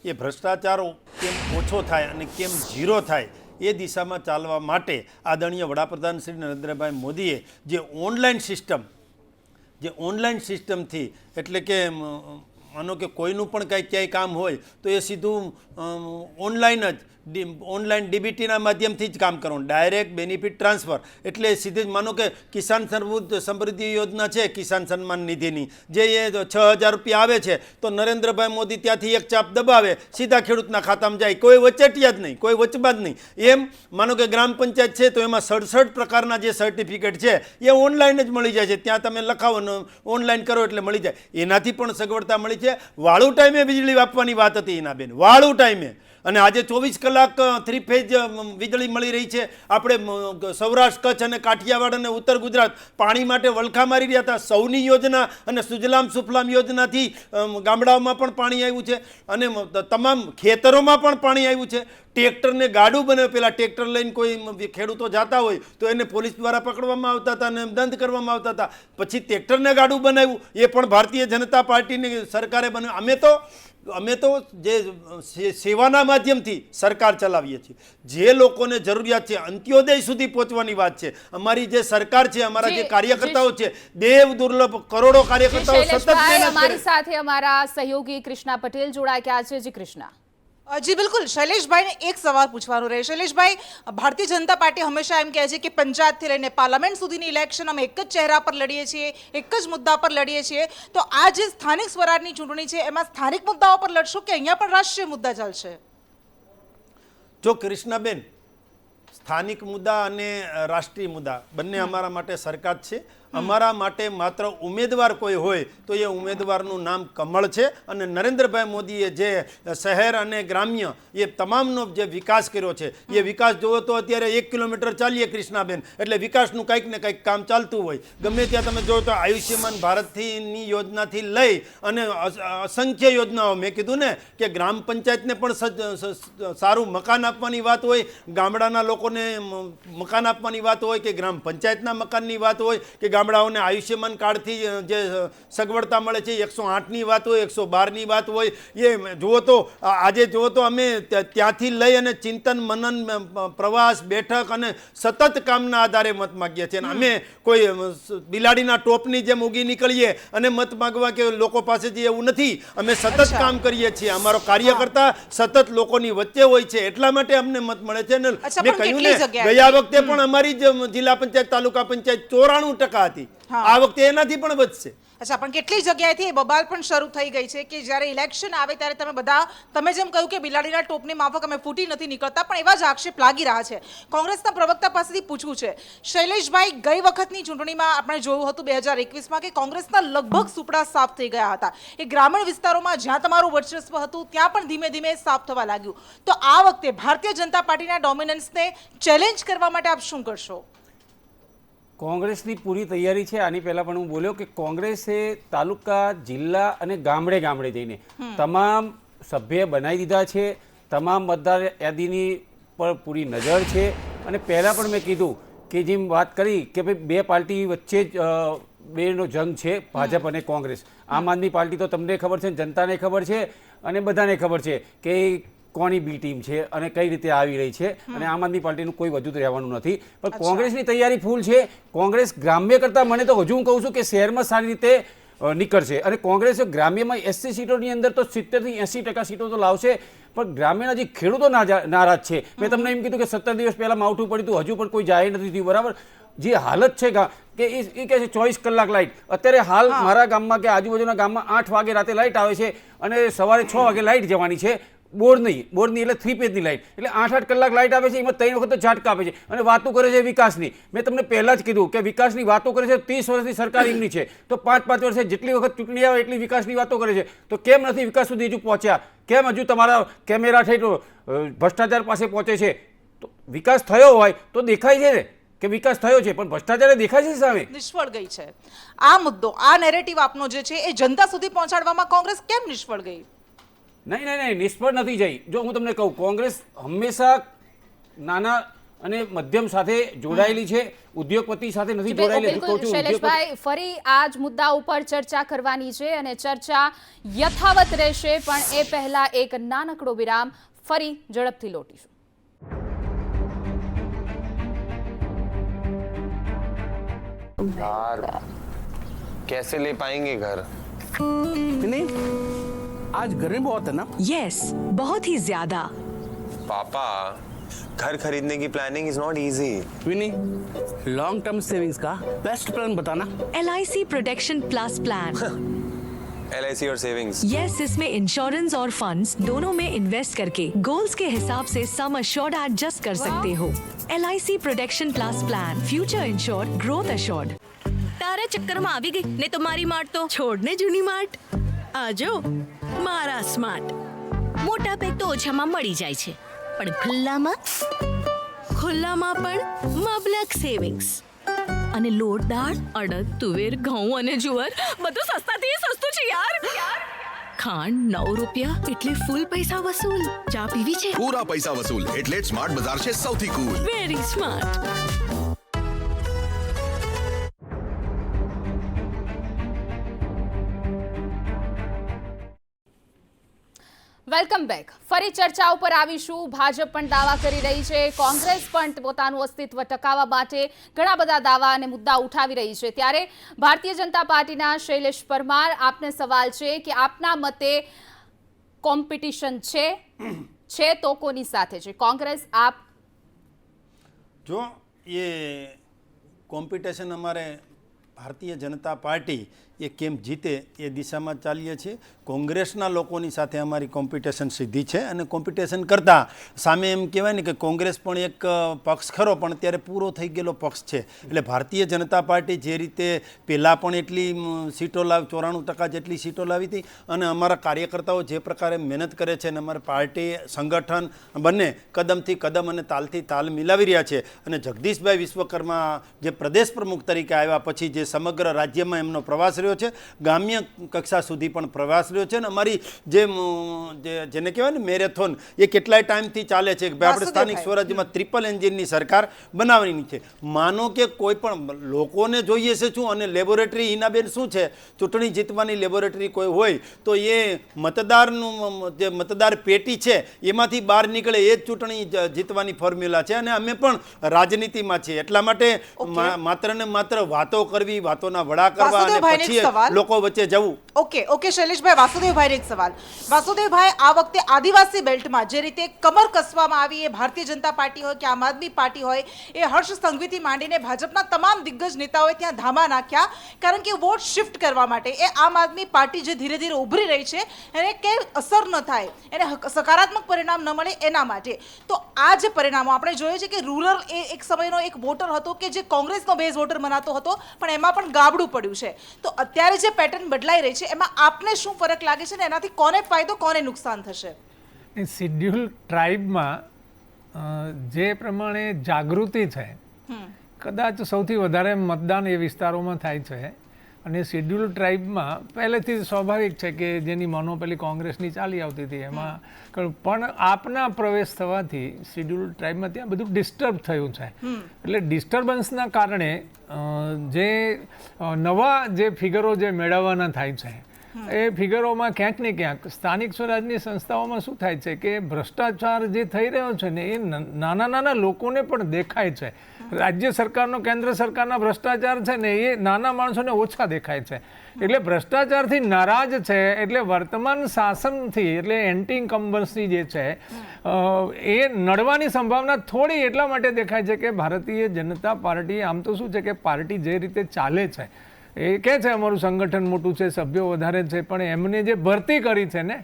S9: એ ભ્રષ્ટાચાર કેમ ઓછો થાય અને કેમ ઝીરો થાય એ દિશામાં ચાલવા માટે આદરણીય વડાપ્રધાન શ્રી નરેન્દ્રભાઈ મોદીએ જે ઓનલાઈન સિસ્ટમથી એટલે કે માનો કે કોઈનું પણ કંઈ ક્યાંય કામ હોય તો એ સીધું ઓનલાઈન ડીબીટીના માધ્યમથી જ કામ કરવાનું, ડાયરેક્ટ બેનિફિટ ટ્રાન્સફર. એટલે સીધે જ માનો કે કિસાન સમૃદ્ધિ યોજના છે કિસાન સન્માન નિધિની, જે એ 6,000 રૂપિયા આવે છે તો નરેન્દ્રભાઈ મોદી ત્યાંથી એક ચાપ દબાવે સીધા ખેડૂતના ખાતામાં જાય, કોઈ વચેટિયા જ નહીં, કોઈ વચબાદ નહીં. એમ માનો કે ગ્રામ પંચાયત છે તો એમાં 67 પ્રકારના જે સર્ટિફિકેટ છે એ ઓનલાઈન જ મળી જાય છે. ત્યાં તમે લખાવો ને ઓનલાઈન કરો એટલે મળી જાય. એનાથી પણ સગવડતા મળી છે. વાળું ટાઈમે વીજળી આપવાની વાત હતી એના બેન, વાળું ટાઈમે. અને આજે 24 કલાક 3 ફેઝ વીજળી મળી રહી છે. આપણે સૌરાષ્ટ્ર, કચ્છ અને કાઠિયાવાડ અને ઉત્તર ગુજરાત પાણી માટે વલખા મારી રહ્યા હતા. સૌની યોજના અને સુજલામ સુફલામ યોજનાથી ગામડાઓમાં પણ પાણી આવ્યું છે અને તમામ ખેતરોમાં પણ પાણી આવ્યું છે. ટ્રેક્ટરને ગાડું બનાવ્યું. પહેલાં ટ્રેક્ટર લઈને કોઈ ખેડૂતો જતા હોય તો એને પોલીસ દ્વારા પકડવામાં આવતા હતા અને દંડ કરવામાં આવતા હતા. પછી ટ્રેક્ટરને ગાડું બનાવ્યું, એ પણ ભારતીય જનતા પાર્ટીની સરકારે બનાવ્યું. અમે તો જે સેવાના માધ્યમથી સરકાર ચલાવીએ છીએ. જે લોકોને જરૂરિયાત છે અંત્યોદય સુધી પહોંચવાની વાત છે. અમારી જે સરકાર છે, અમારા જે કાર્યકર્તાઓ છે, દેવ દુર્લભ કરોડો કાર્યકર્તાઓ સતત મહેનત
S1: અમારી
S9: કરે.
S1: સાથે અમારા સહયોગી કૃષ્ણા પટેલ જોડાયા છે. જી કૃષ્ણા.
S14: જી બિલકુલ. શૈલેષભાઈને એક સવાલ પૂછવાનું રહે. શૈલેષભાઈ, ભારતીય જનતા પાર્ટી હંમેશા એમ કહે છે કે પંચાયતથી લઈને પાર્લામેન્ટ સુધીની ઇલેક્શન અમે એક જ ચહેરા પર લડીએ છીએ, એક જ મુદ્દા પર લડીએ છીએ. તો આ જે સ્થાનિક સ્વરાજની ચૂંટણી છે એમાં સ્થાનિક મુદ્દાઓ પર લડશો કે અહીંયા પણ રાષ્ટ્રીય મુદ્દા ચાલશે?
S9: જો કૃષ્ણાબેન, સ્થાનિક મુદ્દા અને રાષ્ટ્રીય મુદ્દા બંને અમારા માટે સરકાર છે અમારા માટે માત્ર ઉમેદવાર કોઈ હોય તો એ ઉમેદવારનું નામ કમળ છે. અને નરેન્દ્રભાઈ મોદીએ જે શહેર અને ગ્રામ્ય એ તમામનો જે વિકાસ કર્યો છે એ વિકાસ જોવો તો અત્યારે 1 કિલોમીટર ચાલીએ કૃષ્ણાબેન એટલે વિકાસનું કંઈક ને કંઈક કામ ચાલતું હોય. ગમે ત્યાં તમે જોવો તો આયુષ્યમાન ભારતની યોજનાથી લઈ અને અસંખ્ય યોજનાઓ, મેં કીધું ને કે ગ્રામ પંચાયતને પણ સારું મકાન આપવાની વાત હોય, ગામડાના લોકોને મકાન આપવાની વાત હોય, કે ગ્રામ પંચાયતના મકાનની વાત હોય, કે ગામડાઓને આયુષ્યમાન કાર્ડથી જે સગવડતા મળે છે 108ની વાત હોય, 112ની વાત હોય. એ જુઓ તો આજે જુઓ તો અમે ત્યાંથી લઈ અને ચિંતન મનન પ્રવાસ બેઠક અને સતત કામના આધારે મત માગીએ છીએ. અમે કોઈ બિલાડીના ટોપની જેમ ઉગી નીકળીએ અને મત માગવા કે લોકો પાસેથી એવું નથી. અમે સતત કામ કરીએ છીએ. અમારો કાર્યકર્તા સતત લોકોની વચ્ચે હોય છે, એટલા માટે અમને મત મળે છે. ને મેં કહ્યું ને ગયા વખતે પણ અમારી જિલ્લા પંચાયત તાલુકા પંચાયત 94% હતી. આ વખતે એનાથી પણ વધશે.
S14: અચ્છા, પણ કેટલી જગ્યાએથી બબાલ પણ શરૂ થઈ ગઈ છે કે જ્યારે ઇલેક્શન આવે ત્યારે તમે જેમ કહ્યું કે બિલાડીના ટોપની માફક અમે ફૂટી નથી નીકળતા, પણ એવા જ આક્ષેપ લાગી રહ્યા છે. કોંગ્રેસના પ્રવક્તા પાસેથી પૂછવું છે, શૈલેષભાઈ, ગઈ વખતની ચૂંટણીમાં આપણે જોયું હતું 2021માં કે કોંગ્રેસના લગભગ સુપડા સાફ થઈ ગયા હતા. એ ગ્રામીણ વિસ્તારોમાં જ્યાં તમારું વર્ચસ્વ હતું ત્યાં પણ ધીમે ધીમે સાફ થવા લાગ્યું. તો આ વખતે ભારતીય જનતા પાર્ટીના ડોમિનન્સને ચેલેન્જ કરવા માટે આપ શું કરશો?
S8: કોંગ્રેસની પૂરી તૈયારી છે. આની પહેલાં પણ હું બોલ્યો કે કોંગ્રેસે તાલુકા, જિલ્લા અને ગામડે ગામડે જઈને તમામ સભ્ય બનાવી દીધા છે. તમામ મતદાર યાદીની પર પૂરી નજર છે. અને પહેલાં પણ મેં કીધું કે જેમ વાત કરી કે ભાઈ બે પાર્ટી વચ્ચે જ બેનો જંગ છે, ભાજપ અને કોંગ્રેસ. આમ આદમી પાર્ટી તો તમને ખબર છે, જનતાને ખબર છે અને બધાને ખબર છે કે કોની બી ટીમ છે અને કઈ રીતે આવી રહી છે. અને આમ આદમી પાર્ટીનું કોઈ વજૂદ રહેવાનું નથી. પણ કોંગ્રેસની તૈયારી ફૂલ છે. કોંગ્રેસ ગ્રામ્ય કરતાં મને તો હજુ હું કહું છું કે શહેરમાં સારી રીતે નીકળશે. અને કોંગ્રેસ ગ્રામ્યમાં 80 સીટોની અંદર તો 70થી 80% સીટો તો લાવશે. પણ ગ્રામ્યના જે ખેડૂતો નારાજ છે. મેં તમને એમ કીધું કે 17 દિવસ પહેલાં માવઠું પડ્યું હતું, હજુ પણ કોઈ જાહેર નથી થયું. બરાબર, જે હાલત છે કે એ કહે છે 24 કલાક લાઇટ. અત્યારે હાલ મારા ગામમાં કે આજુબાજુના ગામમાં 8 વાગે રાતે લાઇટ આવે છે અને સવારે 6 વાગે લાઇટ જવાની છે. બોરની એટલે 3 પેજની લાઇટ, એટલે 8 કલાક લાઇટ આવે છે. એમાં 3 વખત તો ઝાટકા આપે છે અને વાતો કરે છે વિકાસની. મેં તમને પહેલાં જ કીધું કે વિકાસની વાતો કરે છે. 30 વર્ષથી સરકાર એમની છે, તો 5-5 વર્ષે જેટલી વખત ચૂંટણી આવે એટલી વિકાસની વાતો કરે છે. તો કેમ નથી વિકાસ સુધી હજુ પહોંચ્યા? કેમ હજુ તમારા કેમેરા થઈ ભ્રષ્ટાચાર પાસે પહોંચે છે? તો વિકાસ થયો હોય તો દેખાય છે ને કે વિકાસ થયો છે, પણ ભ્રષ્ટાચાર દેખાય છે સામે.
S14: નિષ્ફળ ગઈ છે આ મુદ્દો, આ નેરેટિવ આપનો જે છે એ જનતા સુધી પહોંચાડવામાં કોંગ્રેસ કેમ નિષ્ફળ ગઈ?
S8: નહીં, નિષ્ફળ નથી જઈ. જો હું તમને કહું, કોંગ્રેસ હંમેશા નાના અને મધ્યમ સાથે જોડાયેલી છે, ઉદ્યોગપતિ સાથે નથી જોડાયેલી.
S1: બિલકુલ શૈલેષભાઈ, ફરી આ જ મુદ્દા ઉપર ચર્ચા કરવાની છે અને ચર્ચા યથાવત રહેશે. પણ એ પહેલા એક નાનકડો વિરામ, ફરી ઝડપથી લોટીશું.
S11: यार कैसे ले पाएंगे घर?
S12: नहीं, आज गर्मी बहुत है ना?
S13: यस, बहुत ही ज्यादा.
S11: पापा, घर खरीदने की planning is not easy.
S12: Vini, long term savings का बेस्ट प्लान बताना.
S13: LIC protection plus plan.
S11: LIC और सेविंग्स?
S13: यस, इसमें इंश्योरेंस और फंड्स दोनों में इन्वेस्ट करके गोल्स के हिसाब से सम अश्योर्ड एडजस्ट कर सकते हो. LIC protection plus plan, future insured, growth assured. તારા ચક્કરમાં આવી ગઈ ને તો મારી માટ તો છોડને જૂની માટ. આજો મારા સ્માર્ટ. મોટા પેક તો ઓછામાં મળી જાય છે, પણ ખુલ્લામાં પણ મબલક સેવિંગ્સ. અને લોટ, દાળ, અડદ, તુવેર, ઘઉં અને જુવાર બધું સસ્તાથી સસ્તું છે યાર. ખાંડ 9 રૂપિયા એટલે ફૂલ પૈસા વસૂલ. ચા પીવી છે?
S15: પૂરા પૈસા વસૂલ એટલે સ્માર્ટ બજાર છે સૌથી cool.
S13: Very smart.
S1: Welcome back. ફરી ચર્ચા ઉપર આવીશું. ભાજપ પણ દાવા કરી રહી છે, કોંગ્રેસ પણ પોતાનું અસ્તિત્વ ટકાવવા માટે ઘણા બધા દાવા અને મુદ્દા ઉઠાવી રહી છે. ત્યારે ભારતીય જનતા પાર્ટીના શૈલેષ પરમાર, આપને સવાલ છે કે આપના મતે કોમ્પિટિશન છે તો કોની સાથે છે? કોંગ્રેસ, આપ?
S9: જો એ કોમ્પિટિશન અમારે ભારતીય જનતા પાર્ટી એ કેમ જીતે એ દિશામાં ચાલીએ છીએ. કોંગ્રેસના લોકોની સાથે અમારી કોમ્પિટિશન સીધી છે અને કોમ્પિટિશન કરતાં સામે એમ કહેવાય ને કે કોંગ્રેસ પણ એક પક્ષ ખરો પણ અત્યારે પૂરો થઈ ગયેલો પક્ષ છે. એટલે ભારતીય જનતા પાર્ટી જે રીતે પહેલાં પણ એટલી સીટો 94% જેટલી સીટો લાવી હતી અને અમારા કાર્યકર્તાઓ જે પ્રકારે મહેનત કરે છે અને અમારી પાર્ટી સંગઠન બંને કદમથી કદમ અને તાલથી તાલ મિલાવી રહ્યા છે. અને જગદીશભાઈ વિશ્વકર્મા જે પ્રદેશ પ્રમુખ તરીકે આવ્યા પછી જે સમગ્ર રાજ્યમાં એમનો પ્રવાસ રહ્યો છે, ગ્રામ્ય કક્ષા સુધી પણ પ્રવાસ રહ્યો છે. અને અમારી જેને કહેવાય ને મેરેથોન એ કેટલાય ટાઈમથી ચાલે છે કે ભાઈ આપણે સ્થાનિક સ્વરાજ્યમાં ટ્રિપલ એન્જિનની સરકાર બનાવવાની છે. માનો કે કોઈ પણ લોકોને જોઈએ છે શું અને લેબોરેટરી હિનાબેન શું છે, ચૂંટણી જીતવાની લેબોરેટરી કોઈ હોય તો એ મતદારનું જે મતદાર પેટી છે એમાંથી બહાર નીકળે એ જ ચૂંટણી જીતવાની ફોર્મ્યુલા છે. અને અમે પણ રાજનીતિમાં છીએ એટલા માટે માત્ર ને માત્ર વાતો કરવી, વાતોના વડા કરવા અને પછી લોકો વચ્ચે જવું.
S14: ઓકે શૈલેષભાઈ, વાસુદેવભાઈને એક સવાલ. વાસુદેવભાઈ, આ વખતે આદિવાસી બેલ્ટમાં જે રીતે કમર કસવામાં આવી, એ ભારતીય જનતા પાર્ટી હોય કે આમ આદમી પાર્ટી હોય, એ હર્ષ સંઘવીથી માંડીને ભાજપના તમામ દિગ્ગજ નેતાઓએ ત્યાં ધામા નાખ્યા કારણ કે વોટ શિફ્ટ કરવા માટે એ આમ આદમી પાર્ટી જે ધીરે ધીરે ઉભરી રહી છે એને કે અસર ન થાય, એને સકારાત્મક પરિણામ ન મળે એના માટે. તો આ જે પરિણામો આપણે જોઈએ છે કે રૂરલ એ એક સમયનો એક વોટર હતો કે જે કોંગ્રેસનો બેઝ વોટર મનાતો હતો પણ એમાં પણ ગાબડું પડ્યું છે. તો અત્યારે જે પેટર્ન બદલાઈ રહી છે એમાં આપને શું ફરક લાગે છે ને એનાથી કોને ફાયદો કોને નુકસાન થશે?
S6: શિડ્યુલ ટ્રાઇબમાં જે પ્રમાણે જાગૃતિ છે કદાચ સૌથી વધારે મતદાન એ વિસ્તારોમાં થાય છે. અને શિડ્યુલ ટ્રાઇબમાં પહેલેથી સ્વાભાવિક છે કે જેની મોનોપોલી કોંગ્રેસની ચાલી આવતી હતી એમાં પણ આપના પ્રવેશ થવાથી શિડ્યુલ ટ્રાઇબમાં ત્યાં બધું ડિસ્ટર્બ થયું છે. એટલે ડિસ્ટર્બન્સના કારણે જે નવા જે ફિગરો જે મેળવવાના થાય છે એ ફિગરોમાં ક્યાંક ને ક્યાંક સ્થાનિક સ્વરાજની સંસ્થાઓમાં શું થાય છે કે ભ્રષ્ટાચાર જે થઈ રહ્યો છે ને એ નાના નાના લોકોને પણ દેખાય છે. રાજ્ય સરકારનો, કેન્દ્ર સરકારના ભ્રષ્ટાચાર છે ને એ નાના માણસોને ઓછા દેખાય છે. એટલે ભ્રષ્ટાચારથી નારાજ છે. એટલે વર્તમાન શાસનથી એટલે એન્ટી ઇન્કમ્બન્સી જે છે એ નડવાની સંભાવના થોડી એટલા માટે દેખાય છે કે ભારતીય જનતા પાર્ટી આમ તો શું છે કે પાર્ટી જે રીતે ચાલે છે એ કહે છે અમારું સંગઠન મોટું છે, સભ્યો વધારે છે, પણ એમને જે ભરતી કરી છે ને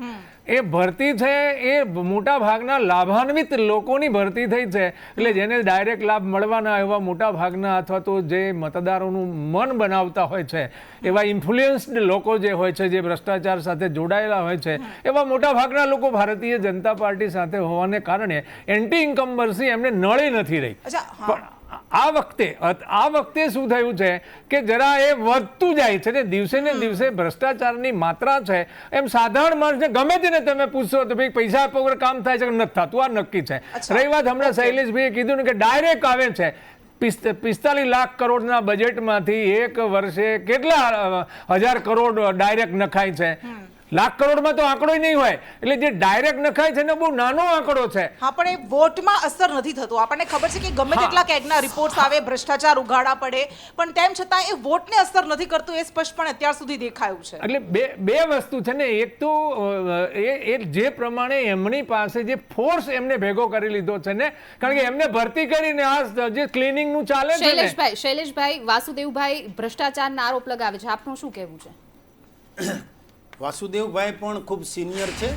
S6: એ ભરતી છે એ મોટા ભાગના લાભાન્વિત લોકોની ભરતી થઈ છે. એટલે જેને ડાયરેક્ટ લાભ મળવાના એવા મોટા ભાગના અથવા તો જે મતદારોનું મન બનાવતા હોય છે એવા ઇન્ફ્લુઅન્સ્ડ લોકો જે હોય છે, જે ભ્રષ્ટાચાર સાથે જોડાયેલા હોય છે, એવા મોટા ભાગના લોકો ભારતીય જનતા પાર્ટી સાથે હોવાને કારણે એન્ટી ઇન્કમ્બન્સી એમને નળી નથી રહી. પણ આ વખતે શું થયું છે કે જરા એ વધતું જાય છે ને દિવસે ને દિવસે ભ્રષ્ટાચારની માત્રા છે. એમ સાધારણ માણસને ગમે તેને તમે પૂછશો તો ભાઈ પૈસા આપવા વગર કામ થાય છે કે નથી થતું, આ નક્કી છે. રહી વાત હમણાં શૈલેષભાઈએ કીધું ને કે ડાયરેક્ટ આવે છે 45 લાખ કરોડના બજેટમાંથી એક વર્ષે કેટલા હજાર કરોડ ડાયરેક્ટ નખાય છે. લાખ કરોડમાં તો આંકડો નહીં હોય. એટલે જે ડાયરેક્ટ નખાય છે ને બહુ નાનો આંકડો છે.
S14: હા, પણ એ વોટમાં અસર નથી થતું. આપણને ખબર છે કે ગમે તેટલા કેગના રિપોર્ટ્સ આવે, ભ્રષ્ટાચાર ઉઘાડા પડે, પણ તેમ છતાં એ વોટને અસર નથી કરતું એ સ્પષ્ટપણે અત્યાર સુધી દેખાયું છે.
S6: એટલે બે વસ્તુ છે ને. એક તો એ જે પ્રમાણે એમની પાસે જે ફોર્સ એમને ભેગો કરી લીધો છે ને, કારણ કે એમને ભરતી કરીને આ જે ક્લિનિંગનું ચાલે છે.
S1: શૈલેષભાઈ, વાસુદેવભાઈ ભ્રષ્ટાચારના આરોપ લગાવે છે, આપનું શું કહેવું છે?
S9: વાસુદેવભાઈ પણ ખૂબ સિનિયર છે.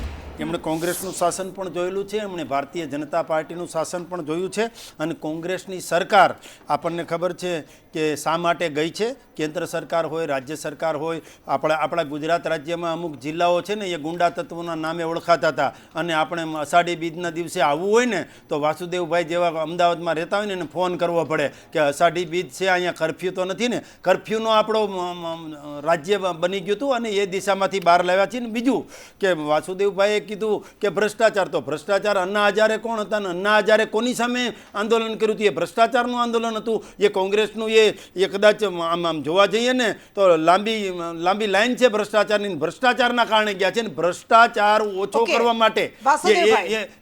S9: એમણે કોંગ્રેસનું શાસન પણ જોયેલું છે, એમણે ભારતીય જનતા પાર્ટીનું શાસન પણ જોયું છે. અને કોંગ્રેસની સરકાર આપણને ખબર છે કે શા માટે ગઈ છે. કેન્દ્ર સરકાર હોય, રાજ્ય સરકાર હોય, આપણા ગુજરાત રાજ્યમાં અમુક જિલ્લાઓ છે ને એ ગુંડા તત્વોના નામે ઓળખાતા હતા. અને આપણે અષાઢી બીજના દિવસે આવવું હોય ને તો વાસુદેવભાઈ જેવા અમદાવાદમાં રહેતા હોય ને એને ફોન કરવો પડે કે અષાઢી બીજ છે, અહીંયા કર્ફ્યુ તો નથી ને. કર્ફ્યુનો આપણો રાજ્ય બની ગયું હતું અને એ દિશામાંથી બહાર લાવ્યા છે. ને બીજું કે વાસુદેવભાઈએ કીધું કે ભ્રષ્ટાચાર, તો ભ્રષ્ટાચાર અન્ના હજારે કોણ હતા ને અન્ના હજારે કોની સામે આંદોલન કર્યું હતું? એ ભ્રષ્ટાચારનું આંદોલન હતું. એ કોંગ્રેસનું એ કદાચ આમ જોવા જઈએ ને તો લાંબી લાઈન છે ભ્રષ્ટાચારની. ભ્રષ્ટાચારના કારણે ગયા છે. ને ભ્રષ્ટાચાર ઓછો કરવા માટે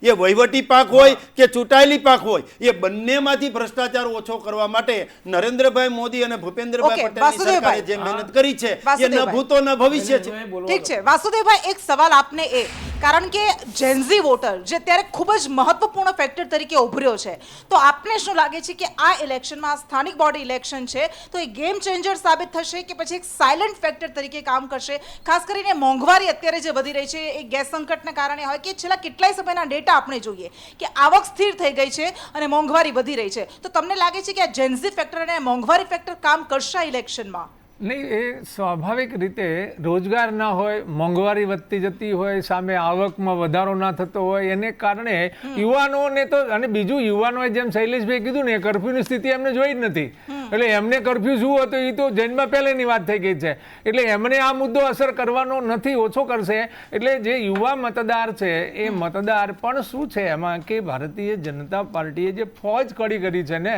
S9: એ વહીવટી પાક હોય કે ચૂંટાયેલી પાક હોય, એ બંનેમાંથી ભ્રષ્ટાચાર ઓછો કરવા માટે નરેન્દ્રભાઈ મોદી અને ભૂપેન્દ્રભાઈ પટેલની સરકારે જે મહેનત કરી છે એ ન ભૂતો ન ભવિષ્ય છે.
S14: ઠીક છે વાસુદેવભાઈ, એક સવાલ આપને એ કારણ કે જેન્ઝી વોટર જે અત્યારે ખૂબ જ મહત્વપૂર્ણ ફેક્ટર તરીકે ઉભર્યો છે, તો આપને શું લાગે છે કે આ ઇલેક્શનમાં સ્થાનિક બોડી ઇલેક્શન છે તો એ ગેમ ચેન્જર સાબિત થશે કે પછી એક સાયલન્ટ ફેક્ટર તરીકે કામ કરશે? ખાસ કરીને મોંઘવારી અત્યારે જે વધી રહી છે એ ગેસ સંકટના કારણે હોય કે છેલ્લા કેટલાય સમયના ડેટા આપણે જોઈએ કે આવક સ્થિર થઈ ગઈ છે અને મોંઘવારી વધી રહી છે, તો તમને લાગે છે કે આ જેન્ઝી ફેક્ટર અને મોંઘવારી ફેક્ટર કામ કરશે આ ઇલેક્શનમાં?
S6: નહીં, એ સ્વાભાવિક રીતે રોજગાર ના હોય, મોંઘવારી વધતી જતી હોય, સામે આવકમાં વધારો ના થતો હોય, એને કારણે યુવાનોને તો, અને બીજું યુવાનોએ જેમ શૈલેષભાઈ કીધું ને, કર્ફ્યુની સ્થિતિ એમને જોઈ જ નથી. એટલે એમને કર્ફ્યુ શું હતું એ તો જન્મ પહેલેની વાત થઈ ગઈ છે. એટલે એમને આ મુદ્દો અસર કરવાનો નથી, ઓછો કરશે. એટલે જે યુવા મતદાર છે એ મતદાર પણ શું છે એમાં કે ભારતીય જનતા પાર્ટીએ જે ફોજ કડી કરી છે ને,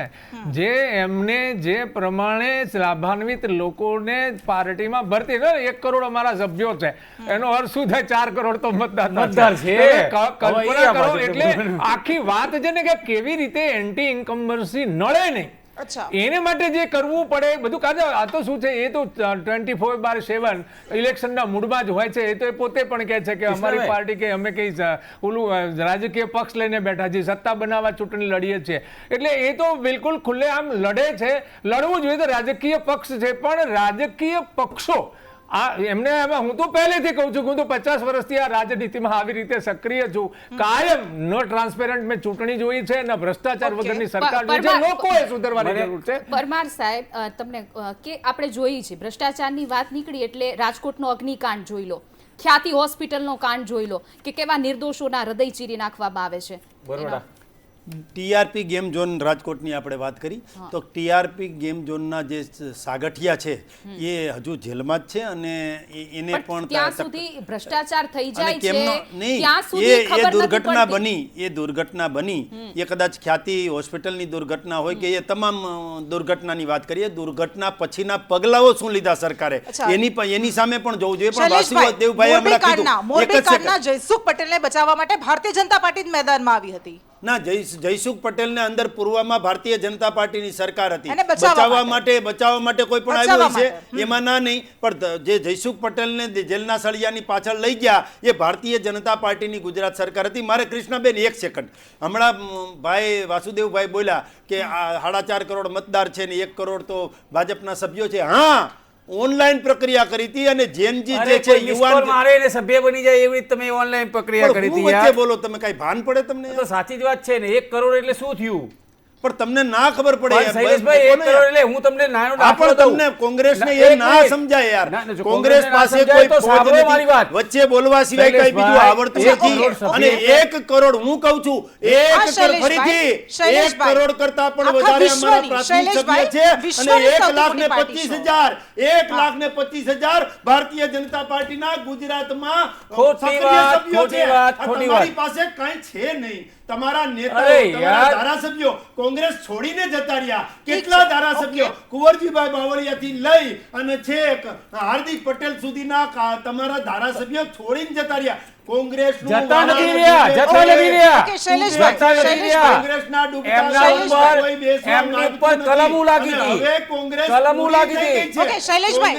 S6: જે એમને જે પ્રમાણે લાભાન્વિત લોકો પાર્ટીમાં ભરતી, 1 કરોડ અમારા સભ્યો છે, એનો અર્થ શું થાય? 4 કરોડ તો મતદાર છે. કલ્પના કરો, એટલે આખી વાત છે ને કે કેવી રીતે એન્ટી ઇન્કમ્બન્સી નડે નહીં, એને માટે જે કરવું પડે બધું. કારણ આ તો શું છે, એ તો 24/7 ઇલેક્શનના મૂડમાં જ હોય છે. એ તો એ પોતે પણ કહે છે કે અમારી પાર્ટી કે અમે કઈ ઓલું રાજકીય પક્ષ લઈને બેઠા છીએ, સત્તા બનાવવા ચૂંટણી લડીએ છીએ. એટલે એ તો બિલકુલ ખુલ્લેઆમ લડે છે. લડવું જોઈએ તો રાજકીય પક્ષ છે, પણ રાજકીય પક્ષો એમને હું તો પહેલેથી કહું છું, હું તો 50 વર્ષથી આ રાજનીતિમાં આવી રીતે સક્રિય છું. કાયમ નો ટ્રાન્સપેરન્ટ મેં ચૂંટણી જોઈ છે, ને ભ્રષ્ટાચાર વગરની સરકાર જોઈ છે. લોકોએ સુધરવાની જરૂર છે.
S1: પરમાર સાહેબ, તમને કે આપણે જોઈ છે ભ્રષ્ટાચારની વાત નીકળી એટલે રાજકોટનો અગ્નિકાંડ જોઈ લો, ખ્યાતિ હોસ્પિટલનો કાંડ જોઈ લો કે કેવા નિર્દોષોના હૃદય ચીરી નાખવામાં આવે છે.
S8: બરોડા
S9: ટીઆરપી ગેમ ઝોન રાજકોટની આપણે વાત કરી તો ટીઆરપી ગેમ ઝોનના જે સાગઠિયા છે એ હજુ જેલમાં જ છે, અને એને પણ
S1: ત્યાં સુધી ભ્રષ્ટાચાર થઈ જાય છે,
S9: ત્યાં સુધી એ દુર્ઘટના બની એ કદાચ ખ્યાતિ હોસ્પિટલની દુર્ઘટના હોય કે એ તમામ દુર્ઘટનાની વાત કરીએ, દુર્ઘટના પછીના પગલાઓ શું લીધા સરકારે એની સામે પણ જોવું જોઈએ. પણ વાસુદેવભાઈ હમણાં કીધું
S14: જયસુખ પટેલને બચાવવા માટે ભારતીય જનતા પાર્ટી મેદાનમાં આવી હતી.
S9: ના, જયસુખ પટેલને અંદર પૂર્વમાં ભારતીય જનતા પાર્ટીની સરકાર હતી, બચાવવા માટે કોઈ પણ આવ્યું છે એમાં ના નહીં. પણ જે જયસુખ પટેલને જેલના સળિયાની પાછળ લઈ ગયા એ ભારતીય જનતા પાર્ટીની ગુજરાત સરકાર હતી. મારે કૃષ્ણાબેન 1 સેકન્ડ, હમણાં ભાઈ વાસુદેવભાઈ બોલ્યા કે 4.5 કરોડ મતદાર છે ને 1 કરોડ તો ભાજપના સભ્યો છે. હા, ઓનલાઈન પ્રક્રિયા કરી હતી, અને જેનજી જે છે યુવાન
S8: મારે એને સભ્ય બની જાય એવી તમે ઓનલાઈન પ્રક્રિયા કરી હતી.
S9: વચ્ચે બોલો, તમે કઈ ભાન પડે તમને?
S8: તો સાચી જ વાત છે ને, 1 કરોડ એટલે શું થયું?
S9: પણ તમને ના ખબર પડે.
S8: શૈલેષભાઈ 1 કરોડ એટલે હું તમને નાનો દાખલો દઉં.
S9: તમને કોંગ્રેસને એ ના સમજાય યાર. કોંગ્રેસ પાસે કોઈ ફોજ નથી, વચ્ચે બોલવા સિવાય કઈ બીજું આવડતું નથી. અને 1 કરોડ હું કહું છું, 1 કરોડ ફરીથી 1 કરોડ કરતા પણ વધારે અમારા પ્રાથમિક સભ્ય છે, અને 1,25,000 1,25,000 ભારતીય જનતા પાર્ટીના ગુજરાતમાં સક્રિય સભ્યો છે. તમારી પાસે કઈ છે નહીં. તમારા નેતાઓ, તમારા ધારાસભ્યો કોંગ્રેસ છોડીને જતા રહ્યા. કેટલા ધારાસભ્યો કુંવરજીભાઈ બાવળિયાથી લઈ અને છેક હાર્દિક પટેલ સુધીના તમારા ધારાસભ્યો છોડીને જતા રહ્યા. કોંગ્રેસનું
S8: જતા નથી રહ્યા.
S9: કોંગ્રેસના ડૂબતા
S8: એમની ઉપર કલમો લાગી હતી.
S9: હવે કોંગ્રેસ
S8: કલમો લાગી હતી.
S14: ઓકે, શૈલેષભાઈ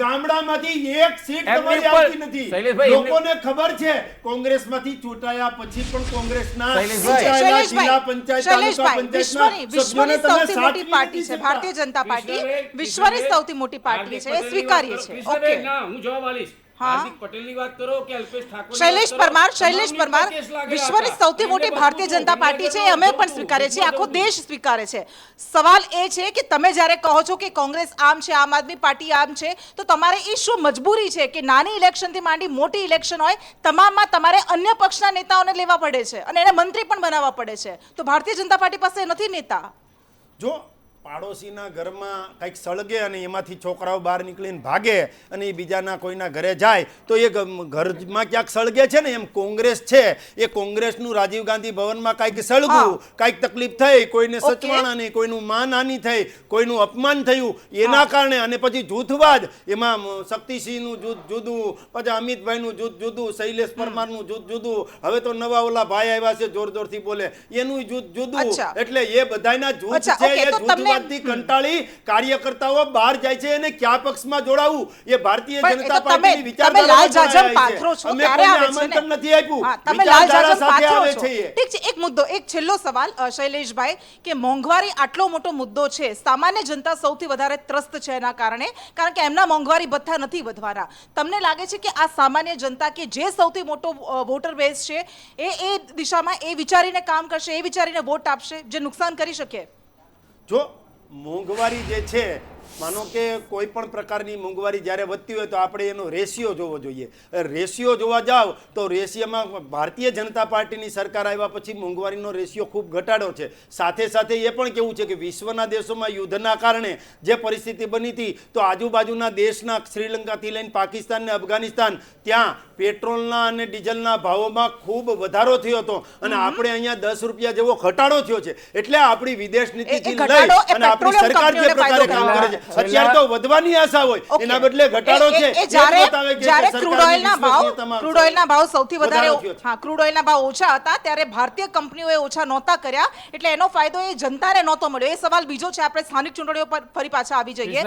S9: ગામડામાંથી 1 સીટ તમારી આવતી નથી. લોકોને ખબર છે કોંગ્રેસમાંથી ચૂંટાયા પછી પણ કોંગ્રેસના ચૂંટાયેલા જિલ્લા પંચાયત, તાલુકા પંચાયતના
S14: વિશ્વની સૌથી મોટી પાર્ટી છે ભારતીય જનતા પાર્ટી. વિશ્વની સૌથી મોટી પાર્ટી છે, એ સ્વીકાર્ય છે. ઓકે,
S8: હું જવાબ આલીશ. હાર્દિક પટેલની વાત કરો કે અલ્પેશ ઠાકોર.
S14: શૈલેષ પરમાર વિશ્વની સૌથી મોટી ભારતીય જનતા પાર્ટી છે, અમે પણ સ્વીકારે છે, આખો દેશ સ્વીકારે છે. સવાલ એ છે કે તમે જ્યારે કહો છો કે કોંગ્રેસ આમ છે, આમ આદમી પાર્ટી આમ છે, તો તમારે એ શું મજબૂરી છે કે નાની ઇલેક્શનથી માંડી મોટી ઇલેક્શન હોય તમામમાં તમારે અન્ય પક્ષના નેતાઓને લેવા પડે છે અને એને મંત્રી પણ બનાવવા પડે છે? તો ભારતીય જનતા પાર્ટી પાસે નથી નેતા.
S9: જો પાડોશીના ઘરમાં કંઈક સળગે અને એમાંથી છોકરાઓ બહાર નીકળીને ભાગે અને એ બીજાના કોઈના ઘરે જાય તો એ ઘરમાં ક્યાંક સળગે છે ને, એમ કોંગ્રેસ છે એ કોંગ્રેસનું રાજીવ ગાંધી ભવનમાં કંઈક સળગવું, કંઈક તકલીફ થઈ, કોઈને સચવાણા નહીં, કોઈનું માનહાનિ થઈ, કોઈનું અપમાન થયું એના કારણે, અને પછી જૂથવાદ, એમાં શક્તિસિંહનું જૂથ જુદું, પછી અમિતભાઈનું જૂથ જુદું, શૈલેષ પરમારનું જૂથ જુદું, હવે તો નવા ઓલા ભાઈ આવ્યા છે જોર જોરથી બોલે એનું જૂથ જુદું. એટલે એ બધાના જૂથ છે, એ જૂથ મોંઘવારીથી કંટાળી કાર્યકર્તાઓ બહાર જાય છે અને કયા પક્ષમાં જોડાવું એ ભારતીય
S14: પણ એ
S9: જનતા
S14: તો
S9: પાર્ટીની
S14: તમે
S9: વિચારધારા
S14: લાલ જાજમ
S9: જોડાયા છે.
S14: પાથરો છો
S9: અમે
S14: ત્યારે
S9: કોઈને
S14: આવે છે ને.
S9: આમંત્રણ નથી આપ્યું.
S14: હા, તમે લાલ
S9: વિચારધારા
S14: જાજમ
S9: સાથે
S14: પાથરો
S9: આવે
S14: છો.
S9: છે એ.
S14: ઠીક છે, એક મુદ્દો, એક છેલ્લો સવાલ શૈલેષભાઈ, કે મોંઘવારી આટલો મોટો મુદ્દો છે, સામાન્ય જનતા સૌથી વધારે ત્રસ્ત છે એના કારણે, કારણ કે એમના મોંઘવારી ભથ્થા નથી વધવાના. તમને લાગે છે કે આ સામાન્ય જનતા કે જે સૌથી મોટો વોટર બેઝ છે એ દિશામાં એ વિચારીને કામ કરશે, એ વિચારીને વોટ આપશે, જે નુકસાન કરી શકે?
S9: જો મોંઘવારી જે છે, માનો કે કોઈ પણ પ્રકારની મોંઘવારી જ્યારે વધતી હોય તો આપણે એનો રેશિયો જોવો જોઈએ. રેશિયો જોવા જાવ તો રેશિયોમાં ભારતીય જનતા પાર્ટીની સરકાર આવ્યા પછી મોંઘવારીનો રેશિયો ખૂબ ઘટાડો છે. સાથે સાથે એ પણ કેવું છે કે વિશ્વના દેશોમાં યુદ્ધના કારણે જે પરિસ્થિતિ બની હતી તો આજુબાજુના દેશના શ્રીલંકાથી લઈને પાકિસ્તાન ને અફઘાનિસ્તાન, ત્યાં પેટ્રોલના અને ડીઝલના ભાવોમાં ખૂબ વધારો થયો હતો અને આપણે અહીંયા 10 રૂપિયા જેવો ઘટાડો થયો છે. એટલે આપણી વિદેશ નીતિથી લઈ અને આપણી સરકાર જે પ્રકારે કામ કરે છે, અત્યારે તો વધવાની આશા હોય એના બદલે ઘટાડો છે.
S14: જ્યારે ક્રૂડ ઓઇલના ભાવ સૌથી વધારે, હા, ક્રૂડ ઓઇલના ભાવ ઓછા હતા ત્યારે ભારતીય કંપનીઓએ ઓછા નહોતા કર્યા, એટલે એનો ફાયદો એ જનતાને નહોતો મળ્યો. એ સવાલ બીજો છે. આપણે સ્થાનિક ચૂંટણીઓ પર ફરી પાછા આવી જઈએ.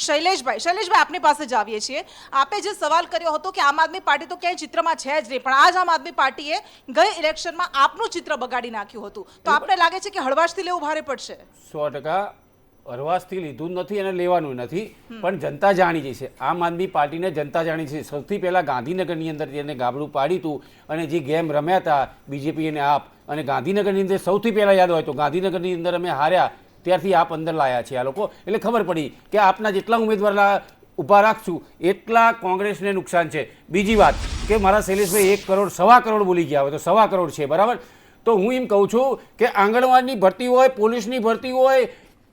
S14: શૈલેષભાઈ, આપની પાસે જ આવીએ છીએ. આપે જે સવાલ કર્યો હતો કે આમ આદમી પાર્ટી તો ક્યાંય ચિત્રમાં છે જ નહીં, પણ આજ આમ આદમી પાર્ટીએ ગઈ ઇલેક્શનમાં આપનું ચિત્ર બગાડી નાખ્યું હતું, તો આપને લાગે છે કે હળવાશથી લેવું ભારે પડશે?
S8: 100% હરવાશથી લીધું નથી અને લેવાનું નથી, પણ જનતા જાણી ગઈ છે. આમ આદમી પાર્ટીને જનતા જાણી છે. સૌથી પહેલાં ગાંધીનગરની અંદર જેને ગાબડું પાડ્યું હતું અને જે ગેમ રમ્યા હતા બીજેપી અને આપ, અને ગાંધીનગરની અંદર સૌથી પહેલાં યાદ હોય તો ગાંધીનગરની અંદર અમે હાર્યા ત્યારથી આપ અંદર લાયા છે આ લોકો. એટલે ખબર પડી કે આપના જેટલા ઉમેદવાર ઊભા રાખશું એટલા કોંગ્રેસને નુકસાન છે. બીજી વાત કે મારા શૈલેષભાઈ 1 કરોડ 1.25 કરોડ બોલી ગયા હોય તો 1.25 કરોડ છે, બરાબર? તો હું એમ કહું છું કે આંગણવાડીની ભરતી હોય, પોલીસની ભરતી હોય,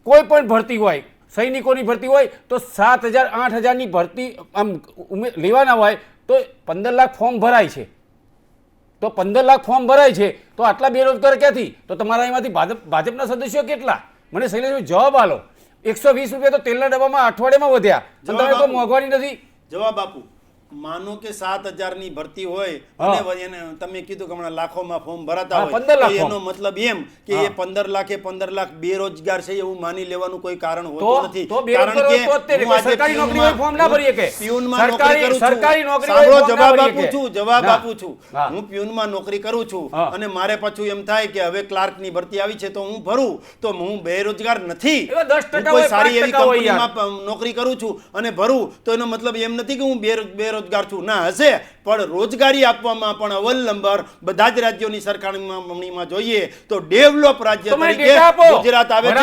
S8: કોઈ પણ ભરતી હોય, સૈનિકોની ભરતી હોય તો 7,000 8,000ની ભરતી આમ લેવાના હોય તો 15 લાખ ફોર્મ ભરાય છે. તો 15 લાખ ફોર્મ ભરાય છે તો આટલા બેરોજગાર ક્યાંથી? તો તમારા એમાંથી ભાજપના સદસ્યો કેટલા? મને શૈલેષભાઈ જવાબ આલો. 120 રૂપિયા તો તેલના ડબ્બામાં અઠવાડિયામાં વધ્યા, તમે કોઈ મોંઘવારી નથી.
S9: જવાબ આપું. માનો કે 7,000ની ભરતી હોય અને એને તમે કીધું કે હમણાં લાખોમાં ફોર્મ ભરાતા હોય તો એનો મતલબ એમ કે એ 15 લાખ બેરોજગાર છે એવું માની લેવાનું કોઈ કારણ હોતું નથી. કારણ કે સરકારી નોકરી ફોર્મ ના ભરીએ કે પ્યુનમાં નોકરી કરું છું, સરકારી નોકરી જવાબ આપું છું. હું પ્યુનમાં નોકરી કરું છું અને મારે પાછું એમ થાય કે હવે ક્લાર્કની ભરતી આવી છે તો હું ભરું, તો હું બેરોજગાર નથી. કોઈ સારી એવી કંપનીમાં નોકરી કરું છું અને ભરું તો એનો મતલબ એમ નથી કે હું બેરોજગાર છું. ના, હશે, પણ રોજગારી આપવામાં પણ અવ્વલ નંબર બધા જ રાજ્યોની સરખામણીમાં જોઈએ તો ડેવલપ રાજ્ય તરીકે ગુજરાત આવે છે.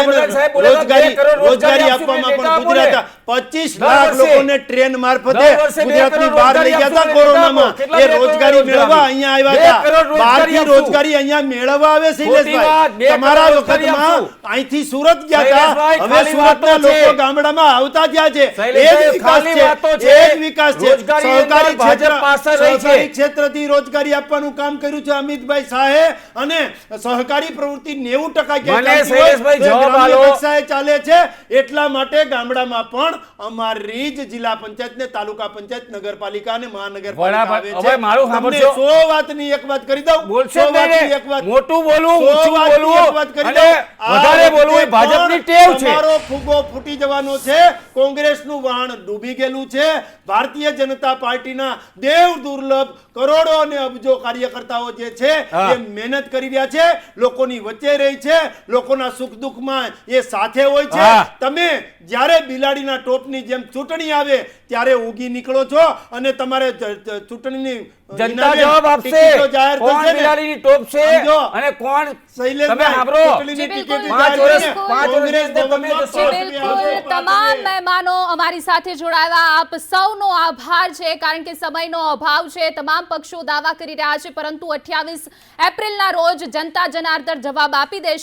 S9: રોજગારી આપવામાં પણ ગુજરાત 25 લાખ લોકોને ટ્રેન મારફતે ગુજરાતની બહાર લઈ ગયા હતા કોરોનામાં. એ રોજગારી મેળવવા અહીંયા આવ્યા હતા. બહારથી રોજગારી અહીંયા મેળવવા આવે શૈલેષભાઈ. તમારા વખતમાં અહીંથી સુરત ગયા હતા, હવે સુરતના લોકો ગામડામાં આવતા ગયા છે. એ જ વિકાસ છે, એ જ વિકાસ છે. સહકારી ક્ષેત્રથી રોજગારી આપવાનું કામ કર્યું છે અમિતભાઈ શાહે, અને સહકારી પ્રવૃત્તિ 90% ચાલે છે. એટલા માટે ગામડામાં પણ અમારી જ જિલ્લા પંચાયત ને તાલુકા પંચાયત, નગરપાલિકા અને મહાનગરપાલિકા આવે છે. તમને 100 વાતની એક વાત કરી દઉં.
S8: મોટું બોલવું, એક વાત કરી દઉં. વધારે બોલવું એ ભાજપની ટેવ છે.
S9: તમારો ફૂગો ફૂટી જવાનો છે. કોંગ્રેસનું વહાણ ડૂબી ગયેલું છે. ભારતીય જનતા પાર્ટીના દેવ દુર્લભ કરોડો અને અબજો કાર્યકર્તાઓ જે છે એ મહેનત કરી રહ્યા છે, લોકોની વચ્ચે રહી છે, લોકોના સુખ દુઃખમાં એ સાથે હોય છે. તમે જ્યારે બિલાડીના ટોપની જેમ ચૂંટણી આવે ત્યારે ઉગી નીકળો છો અને તમારે ચૂંટણીની
S8: જનતા જવાબ આપશે કોણ બિલાડીની ટોપ છે અને કોણ. તમે સાંભળો, 5 વર્ષ
S1: તમામ મહેમાનો અમારી સાથે જોડાયા, આપ સૌનો આભાર છે. કારણ કે સમયનો અભાવ છે, તમામ પક્ષો દાવા કરી રહ્યા છે, પરંતુ 28 એપ્રિલના રોજ જનતા જનાર્દન જવાબ આપી દેશે.